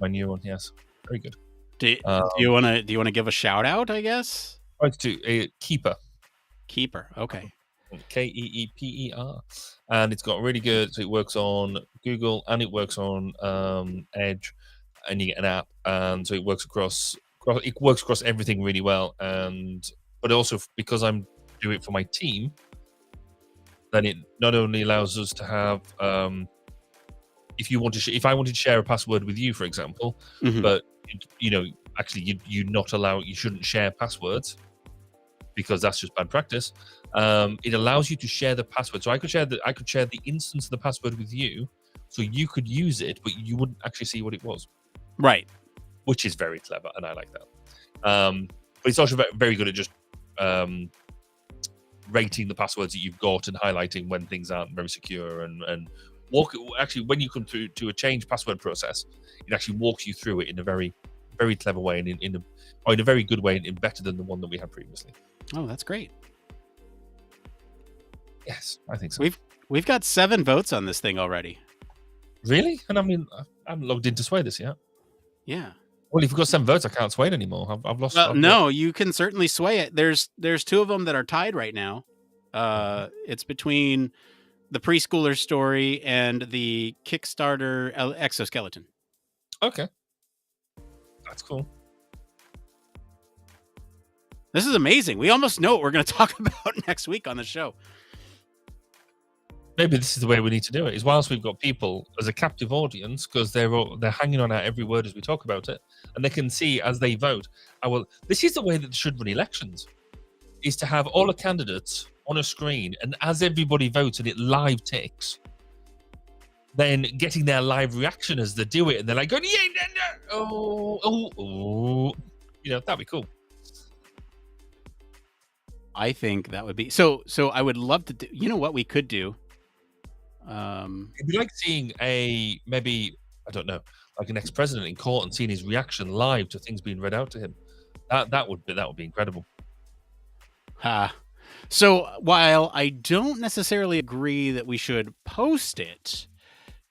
Speaker 1: My new one, yes, very good.
Speaker 2: Do you want to give a shout out? I guess.
Speaker 1: I'd like to Keeper.
Speaker 2: Keeper. Okay.
Speaker 1: Keeper, and it's got really good. So it works on Google and it works on Edge, and you get an app, and so it works across everything really well. And but also because I'm doing it for my team, then it not only allows us to have if I wanted to share a password with you, for example, but actually you shouldn't share passwords because that's just bad practice. It allows you to share the password, so I could share the instance of the password with you, so you could use it, but you wouldn't actually see what it was.
Speaker 2: Right.
Speaker 1: Which is very clever, and I like that. But it's also very good at just rating the passwords that you've got and highlighting when things aren't very secure, and actually when you come to a change password process, it actually walks you through it in a very, very clever way, and in a very good way, and better than the one that we had previously.
Speaker 2: Oh, that's great.
Speaker 1: Yes, I think so.
Speaker 2: We've got 7 votes on this thing already.
Speaker 1: Really? And I mean, I haven't logged in to sway this yet.
Speaker 2: Yeah.
Speaker 1: Well, if you've got 7 votes, I can't sway it anymore. I've lost.
Speaker 2: No, you can certainly sway it. There's 2 of them that are tied right now. It's between the preschooler story and the Kickstarter exoskeleton.
Speaker 1: Okay, that's cool.
Speaker 2: This is amazing. We almost know what we're going to talk about next week on the show.
Speaker 1: Maybe this is the way we need to do it. Is whilst we've got people as a captive audience, because they're hanging on our every word as we talk about it, and they can see as they vote. This is the way that they should run elections: is to have all the candidates on a screen, and as everybody votes and it live ticks, then getting their live reaction as they do it, and they're like going, yeah, oh, that'd be cool.
Speaker 2: I think that would be so. I would love to do. You know what we could do?
Speaker 1: It'd be like seeing maybe I don't know, like an ex-president in court and seeing his reaction live to things being read out to him. That would be incredible.
Speaker 2: So while I don't necessarily agree that we should post it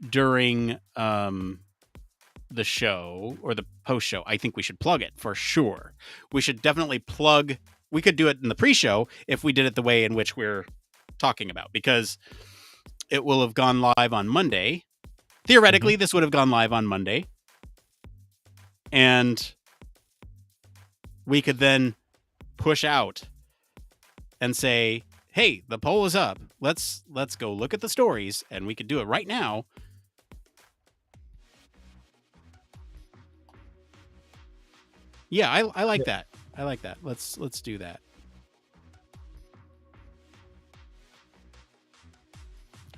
Speaker 2: during the show or the post show, I think we should plug it for sure. We should definitely plug. We could do it in the pre-show if we did it the way in which we're talking about, because it will have gone live on Monday. Theoretically, this would have gone live on Monday. And we could then push out and say, hey, the poll is up. Let's go look at the stories, and we could do it right now. Yeah, I like that. I like that. Let's do that.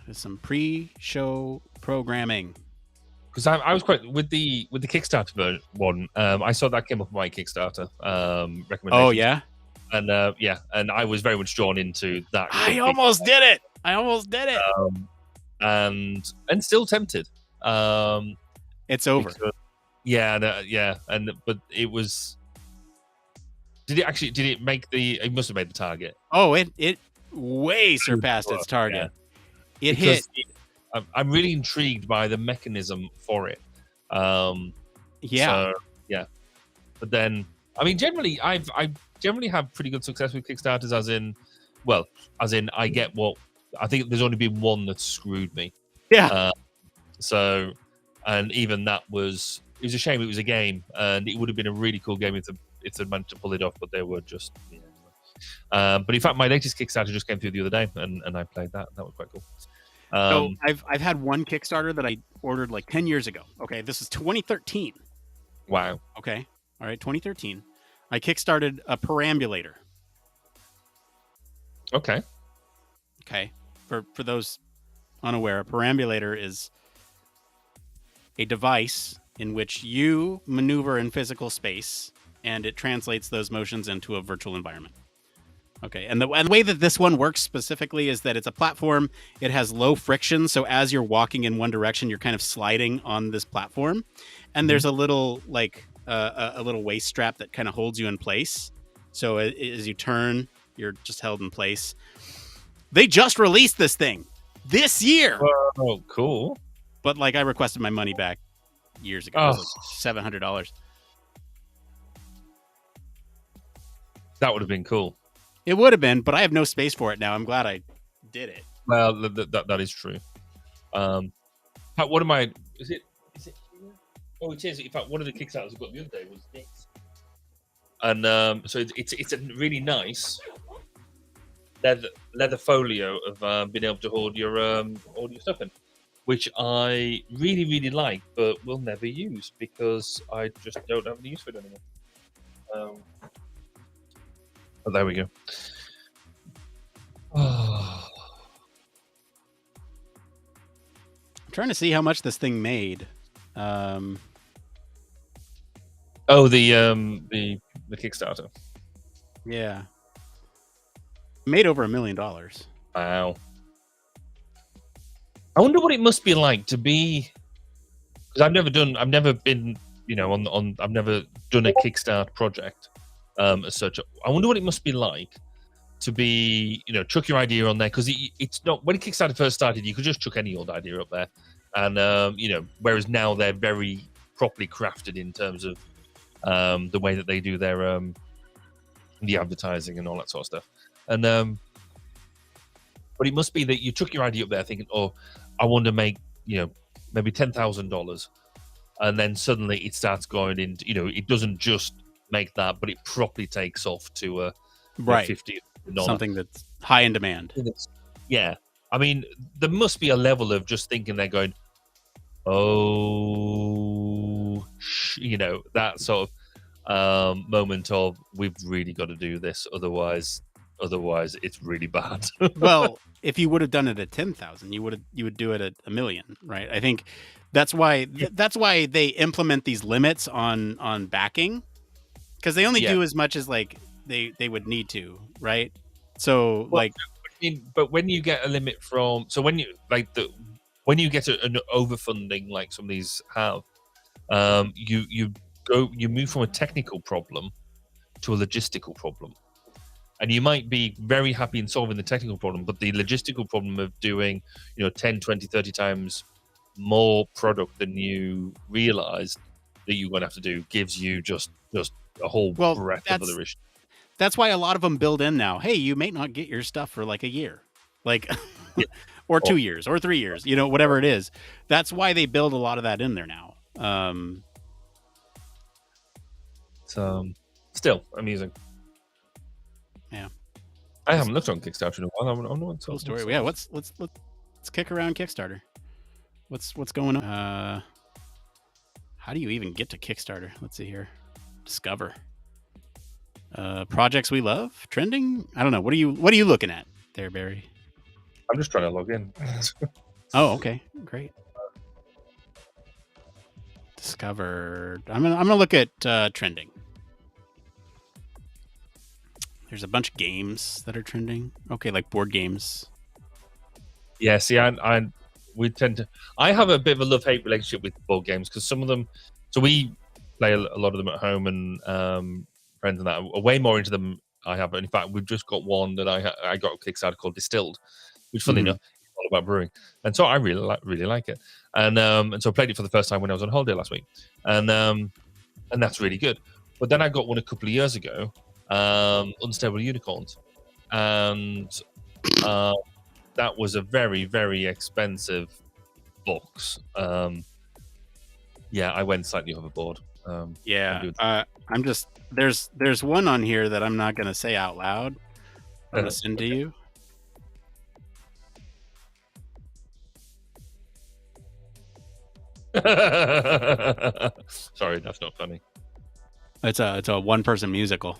Speaker 2: There's some pre-show programming.
Speaker 1: Because I was quite with the Kickstarter one. I saw that came up on my Kickstarter recommendation.
Speaker 2: Oh yeah,
Speaker 1: and and I was very much drawn into that.
Speaker 2: I almost did it.
Speaker 1: And still tempted.
Speaker 2: It's over.
Speaker 1: But it was. Did it make the? It must have made the target.
Speaker 2: Oh, it way surpassed its target. Yeah. It hit.
Speaker 1: I'm really intrigued by the mechanism for it. But then, I mean, generally, I generally have pretty good success with Kickstarters. As in, I get what I think. There's only been one that screwed me.
Speaker 2: Yeah.
Speaker 1: And even that was. It was a shame. It was a game, and it would have been a really cool game if they managed to pull it off. But they were just. But in fact, my latest Kickstarter just came through the other day, and I played that. That was quite cool.
Speaker 2: So I've had one Kickstarter that I ordered like 10 years ago. Okay, this is 2013.
Speaker 1: Wow.
Speaker 2: Okay, all right, 2013. I kickstarted a perambulator.
Speaker 1: Okay.
Speaker 2: For those unaware, a perambulator is a device in which you maneuver in physical space, and it translates those motions into a virtual environment. Okay, and the way that this one works specifically is that it's a platform. It has low friction, so as you're walking in one direction, you're kind of sliding on this platform, and there's a little a little waist strap that kind of holds you in place. So as you turn, you're just held in place. They just released this thing this year.
Speaker 1: Oh, cool!
Speaker 2: But I requested my money back years ago. It was $700.
Speaker 1: That would have been cool.
Speaker 2: It would have been, but I have no space for it now. I'm glad I did it.
Speaker 1: Well, that is true. What am I? Is it? Oh, it is. In fact, one of the Kickstarters I got the other day was this, and so it's a really nice leather folio of being able to hold your stuff in, which I really like, but will never use because I just don't have any use for it anymore. But there we go.
Speaker 2: I'm trying to see how much this thing made.
Speaker 1: The Kickstarter.
Speaker 2: Yeah. Made over $1 million.
Speaker 1: Wow. I wonder what it must be like to be, because I've never been, I've never done a Kickstarter project as such. I wonder what it must be like to be, chuck your idea on there, because it's not, when Kickstarter first started, you could just chuck any old idea up there, and whereas now they're very properly crafted in terms of the way that they do their the advertising and all that sort of stuff. And but it must be that you took your idea up there thinking, oh, I want to make maybe $10,000, and then suddenly it starts going into, it doesn't just make that, but it properly takes off to
Speaker 2: right,
Speaker 1: $50,
Speaker 2: something that's high in demand.
Speaker 1: Yeah, I mean, there must be a level of just thinking they're going, oh, that sort of moment of, we've really got to do this, otherwise it's really bad.
Speaker 2: Well, if you would have done it at 10,000, you would do it at $1 million, right? I think that's why they implement these limits on backing, because they only do as much as like they would need to, right? So
Speaker 1: but when you get a limit from, so when you when you get an overfunding like some of these have, you move from a technical problem to a logistical problem. And you might be very happy in solving the technical problem, but the logistical problem of doing, 10, 20, 30 times more product than you realized that you're going to have to do gives you just a whole breadth of other issues.
Speaker 2: That's why a lot of them build in now, hey, you may not get your stuff for like a year, like, or 2 years or 3 years, whatever it is. That's why they build a lot of that in there now.
Speaker 1: Still amusing.
Speaker 2: Yeah,
Speaker 1: I haven't looked on Kickstarter in a while. I'm not
Speaker 2: cool story. Yeah, let's kick around Kickstarter. What's going on? How do you even get to Kickstarter? Let's see here. Discover. Projects we love, trending. I don't know. What are you looking at there, Barry?
Speaker 1: I'm just trying to log in.
Speaker 2: Oh, okay, great. Discover. I'm gonna look at trending. There's a bunch of games that are trending. Okay, like board games.
Speaker 1: Yeah, see, we tend to. I have a bit of a love-hate relationship with board games, because some of them. So we play a lot of them at home, and friends and that are way more into them. I have, in fact, we've just got one that I got a Kickstarter called Distilled, which, funny enough, is all about brewing, and so I really like it, and so I played it for the first time when I was on holiday last week, and that's really good. But then I got one a couple of years ago. Unstable Unicorns, and that was a very, very expensive box. I went slightly overboard.
Speaker 2: I'm just there's one on here that I'm not going to say out loud. I'm going to send to you.
Speaker 1: Sorry, that's not funny.
Speaker 2: It's a one-person musical.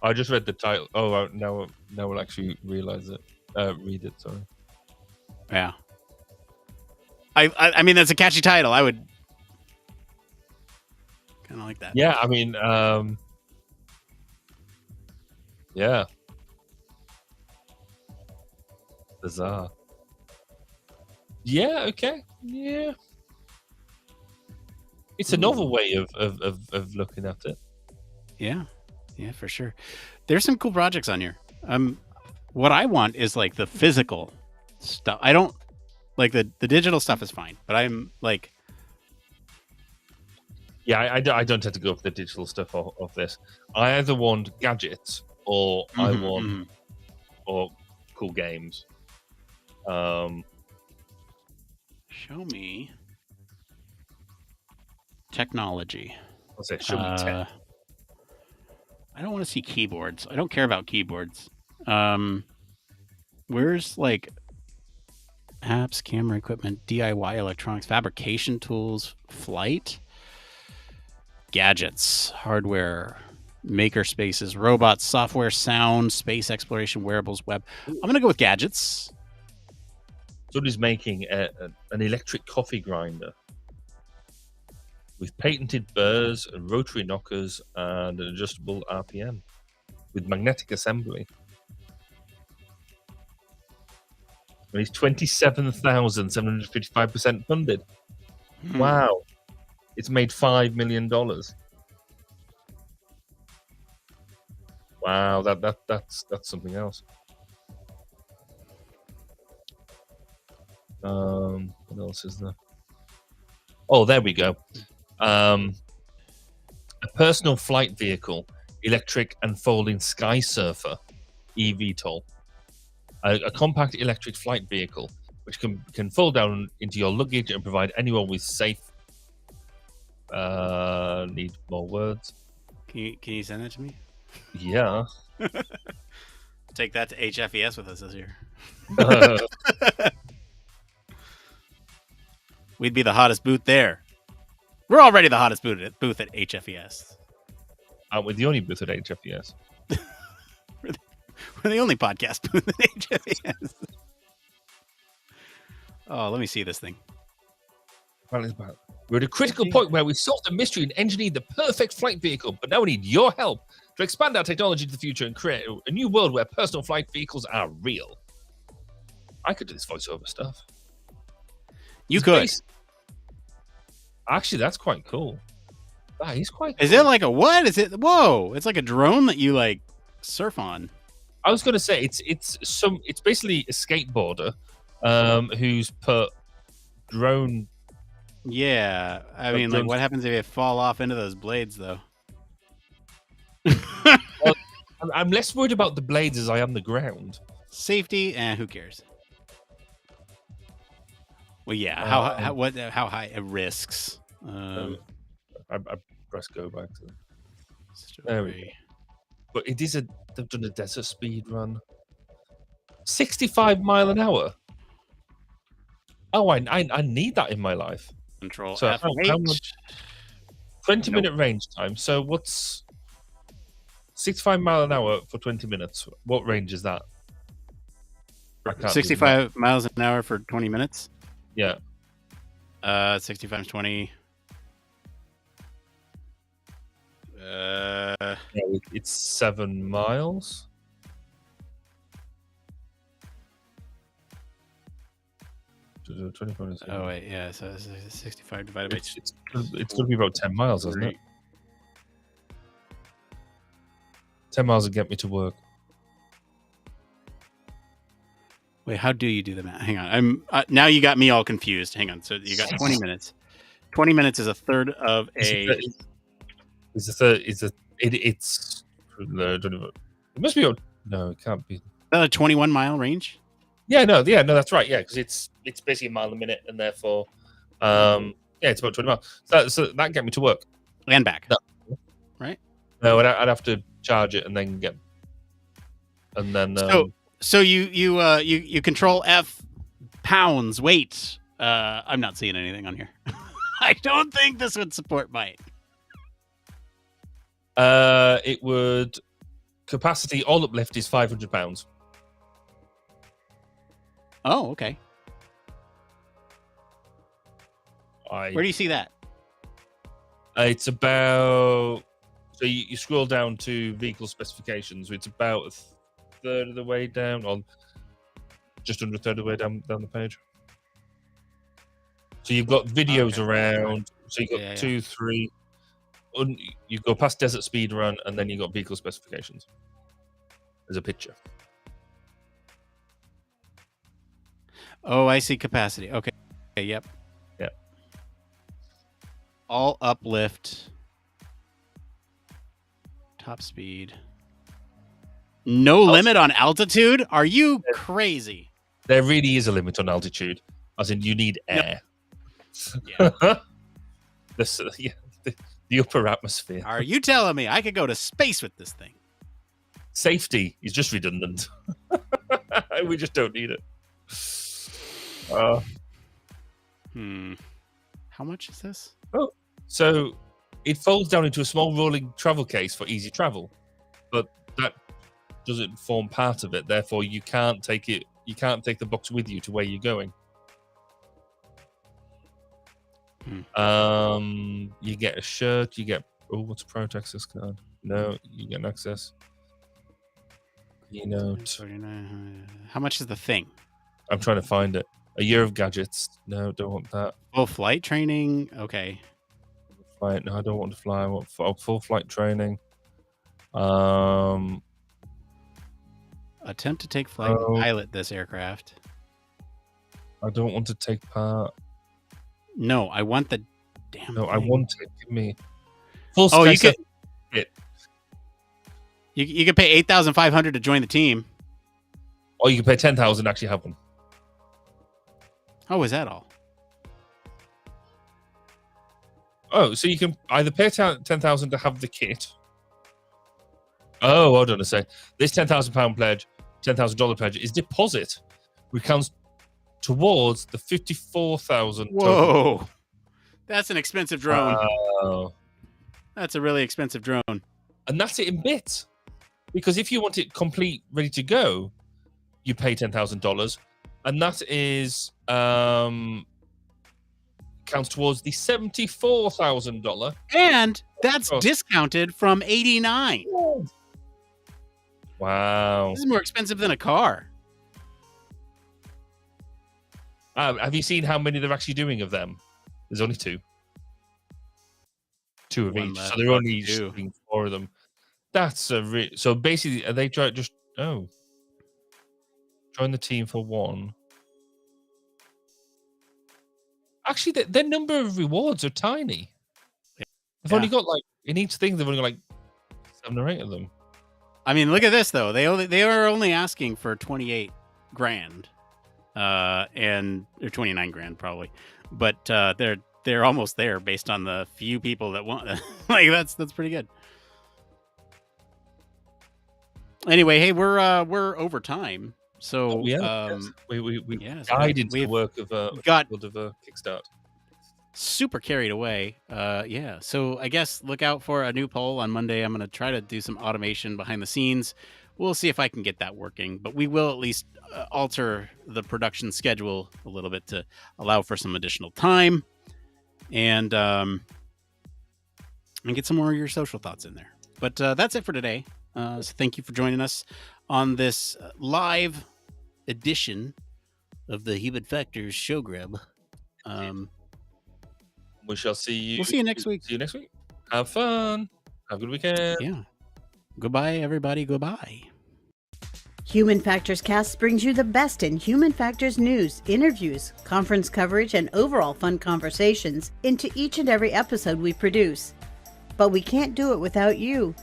Speaker 1: I just read the title. Oh, now we'll actually realize it. Read it. Sorry.
Speaker 2: Yeah. I mean, that's a catchy title. I would kind of like that.
Speaker 1: Yeah, I mean, yeah. Bizarre. Yeah. Okay. Yeah. It's a novel way of looking at it.
Speaker 2: Yeah. Yeah, for sure. There's some cool projects on here. What I want is like the physical stuff. I don't like the digital stuff is fine, but I'm like,
Speaker 1: yeah, I don't tend to go for the digital stuff of this. I either want gadgets or I
Speaker 2: Mhm,
Speaker 1: want
Speaker 2: mhm.
Speaker 1: or cool games.
Speaker 2: Show me technology.
Speaker 1: I'll say show me tech.
Speaker 2: I don't want to see keyboards. I don't care about keyboards. Where's like apps, camera equipment, DIY electronics, fabrication tools, flight, gadgets, hardware, maker spaces, robots, software, sound, space exploration, wearables, web. I'm gonna go with gadgets.
Speaker 1: Somebody's making an electric coffee grinder with patented burrs and rotary knockers and an adjustable RPM with magnetic assembly. And he's 27,755% funded. Wow. It's made $5 million. Wow, that's something else. What else is there? Oh, there we go. A personal flight vehicle, electric and folding sky surfer, eVTOL. A compact electric flight vehicle which can fold down into your luggage and provide anyone with safe. Need more words.
Speaker 2: Can you send that to me?
Speaker 1: Yeah.
Speaker 2: Take that to HFES with us this year. We'd be the hottest booth there. We're already the hottest booth at HFES.
Speaker 1: Aren't we the only booth at HFES?
Speaker 2: We're the only podcast booth at HFES. Oh, let me see this thing.
Speaker 1: We're at a critical point where we solved the mystery and engineered the perfect flight vehicle, but now we need your help to expand our technology to the future and create a new world where personal flight vehicles are real. I could do this voiceover stuff.
Speaker 2: You could.
Speaker 1: Actually, that's quite cool. He's quite cool.
Speaker 2: Is it like a what? Is it? Whoa! It's like a drone that you like surf on.
Speaker 1: I was going to say it's basically a skateboarder who's put drone.
Speaker 2: Yeah, I mean, like, what happens if you fall off into those blades, though?
Speaker 1: Well, I'm less worried about the blades as I am the ground.
Speaker 2: Safety, who cares? Well, yeah. How high it risks?
Speaker 1: I press go back to. There we go. But they've done a desert speed run. 65 mile an hour. Oh, I need that in my life.
Speaker 2: Control
Speaker 1: so
Speaker 2: F8.
Speaker 1: how much? 20-minute range time. So what's 65 mile an hour for 20 minutes? What range is that?
Speaker 2: 65 miles an hour for 20 minutes?
Speaker 1: Yeah.
Speaker 2: 60 times 20.
Speaker 1: It's 7 miles.
Speaker 2: Oh wait, yeah. So 65 divided by.
Speaker 1: It's going to be about 10 miles, isn't it? 10 miles would get me to work.
Speaker 2: Wait, how do you do the math? Hang on, I'm now you got me all confused. Hang on, so you got 20 minutes. 20 minutes is a third of a.
Speaker 1: It's a third. It's. It must be. No, it can't be.
Speaker 2: A 21 mile range.
Speaker 1: Yeah, no, that's right. Yeah, because it's basically a mile a minute, and therefore, it's about 20 miles. So that get me to work
Speaker 2: and back.
Speaker 1: No.
Speaker 2: Right?
Speaker 1: No, I'd have to charge it and then get, and then.
Speaker 2: So you control F pounds weight. I'm not seeing anything on here. I don't think this would support byte.
Speaker 1: It would capacity all uplift is 500 pounds.
Speaker 2: Oh, okay. Where do you see that?
Speaker 1: It's about. So you scroll down to vehicle specifications. It's about a third of the way down, or just under a third of the way down the page. So you've got videos around. So you've got 2, 3. You go past desert speed run, and then you got vehicle specifications. There's a picture.
Speaker 2: Oh, I see capacity. Okay. Yep.
Speaker 1: Yep.
Speaker 2: All uplift. Top speed. No limit on altitude? Are you crazy?
Speaker 1: There really is a limit on altitude, as in you need air.
Speaker 2: Yeah.
Speaker 1: The upper atmosphere.
Speaker 2: Are you telling me I could go to space with this thing?
Speaker 1: Safety is just redundant. We just don't need it.
Speaker 2: How much is this?
Speaker 1: Oh, so it folds down into a small rolling travel case for easy travel, but that doesn't form part of it. Therefore, you can't take it. You can't take the box with you to where you're going. You get a shirt. You get what's a Pro Access card? No, you get an access.
Speaker 2: How much is the thing?
Speaker 1: I'm trying to find it. A year of gadgets. No, don't want that.
Speaker 2: Oh, flight training. Okay.
Speaker 1: Flight. No, I don't want to fly. I want full flight training.
Speaker 2: Attempt to take flight and pilot this aircraft.
Speaker 1: I don't want to take part.
Speaker 2: No, I want the damn.
Speaker 1: No,
Speaker 2: thing.
Speaker 1: I want it. Give me full.
Speaker 2: Oh, you
Speaker 1: can.
Speaker 2: You can pay $8,500 to join the team.
Speaker 1: Or you can pay $10,000 to actually have one.
Speaker 2: Oh, is that all?
Speaker 1: Oh, so you can either pay $10,000 to have the kit. Oh, hold on a sec. This £10,000 pledge, $10,000 pledge is deposit, which counts towards the $54,000.
Speaker 2: Whoa, that's an expensive drone.
Speaker 1: Wow.
Speaker 2: That's a really expensive drone.
Speaker 1: And that's it in bits. Because if you want it complete, ready to go, you pay $10,000, and that is counts towards the $74,000.
Speaker 2: And that's discounted from $89,000.
Speaker 1: Wow.
Speaker 2: This is more expensive than a car.
Speaker 1: Have you seen how many they're actually doing of them? There's only two. Two of
Speaker 2: One
Speaker 1: each.
Speaker 2: left.
Speaker 1: So they're only
Speaker 2: Two.
Speaker 1: shipping 4 of them. That's a so basically, are they try just join the team for 1? Actually, their number of rewards are tiny. They've only got in each thing. They've only got 7 or 8 of them.
Speaker 2: I mean, look at this though. They are only asking for $28,000, and or $29,000 probably, but they're almost there based on the few people that want. That's pretty good. Anyway, hey, we're over time, so
Speaker 1: we died into the work of Kickstart.
Speaker 2: Super carried away. So I guess look out for a new poll on Monday. I'm going to try to do some automation behind the scenes. We'll see if I can get that working, but we will at least alter the production schedule a little bit to allow for some additional time and get some more of your social thoughts in there. But that's it for today. So thank you for joining us on this live edition of the Human Factors Show Grab.
Speaker 1: We shall see you.
Speaker 2: We'll see you next week.
Speaker 1: See you next week. Have fun. Have a good weekend.
Speaker 2: Yeah. Goodbye, everybody. Goodbye.
Speaker 3: Human Factors Cast brings you the best in human factors news, interviews, conference coverage, and overall fun conversations into each and every episode we produce. But we can't do it without you.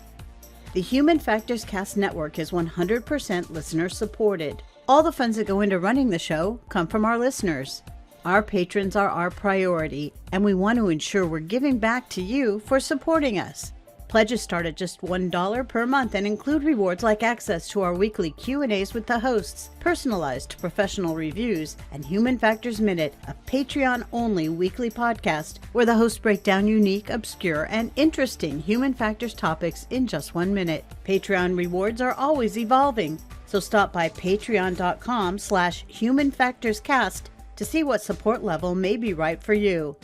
Speaker 3: The Human Factors Cast Network is 100% listener supported. All the funds that go into running the show come from our listeners. Our patrons are our priority, and we want to ensure we're giving back to you for supporting us. Pledges start at just $1 per month and include rewards like access to our weekly Q&As with the hosts, personalized professional reviews, and Human Factors Minute, a Patreon-only weekly podcast where the hosts break down unique, obscure, and interesting human factors topics in just 1 minute. Patreon rewards are always evolving, so stop by patreon.com/humanfactorscast to see what support level may be right for you.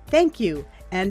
Speaker 3: Thank you,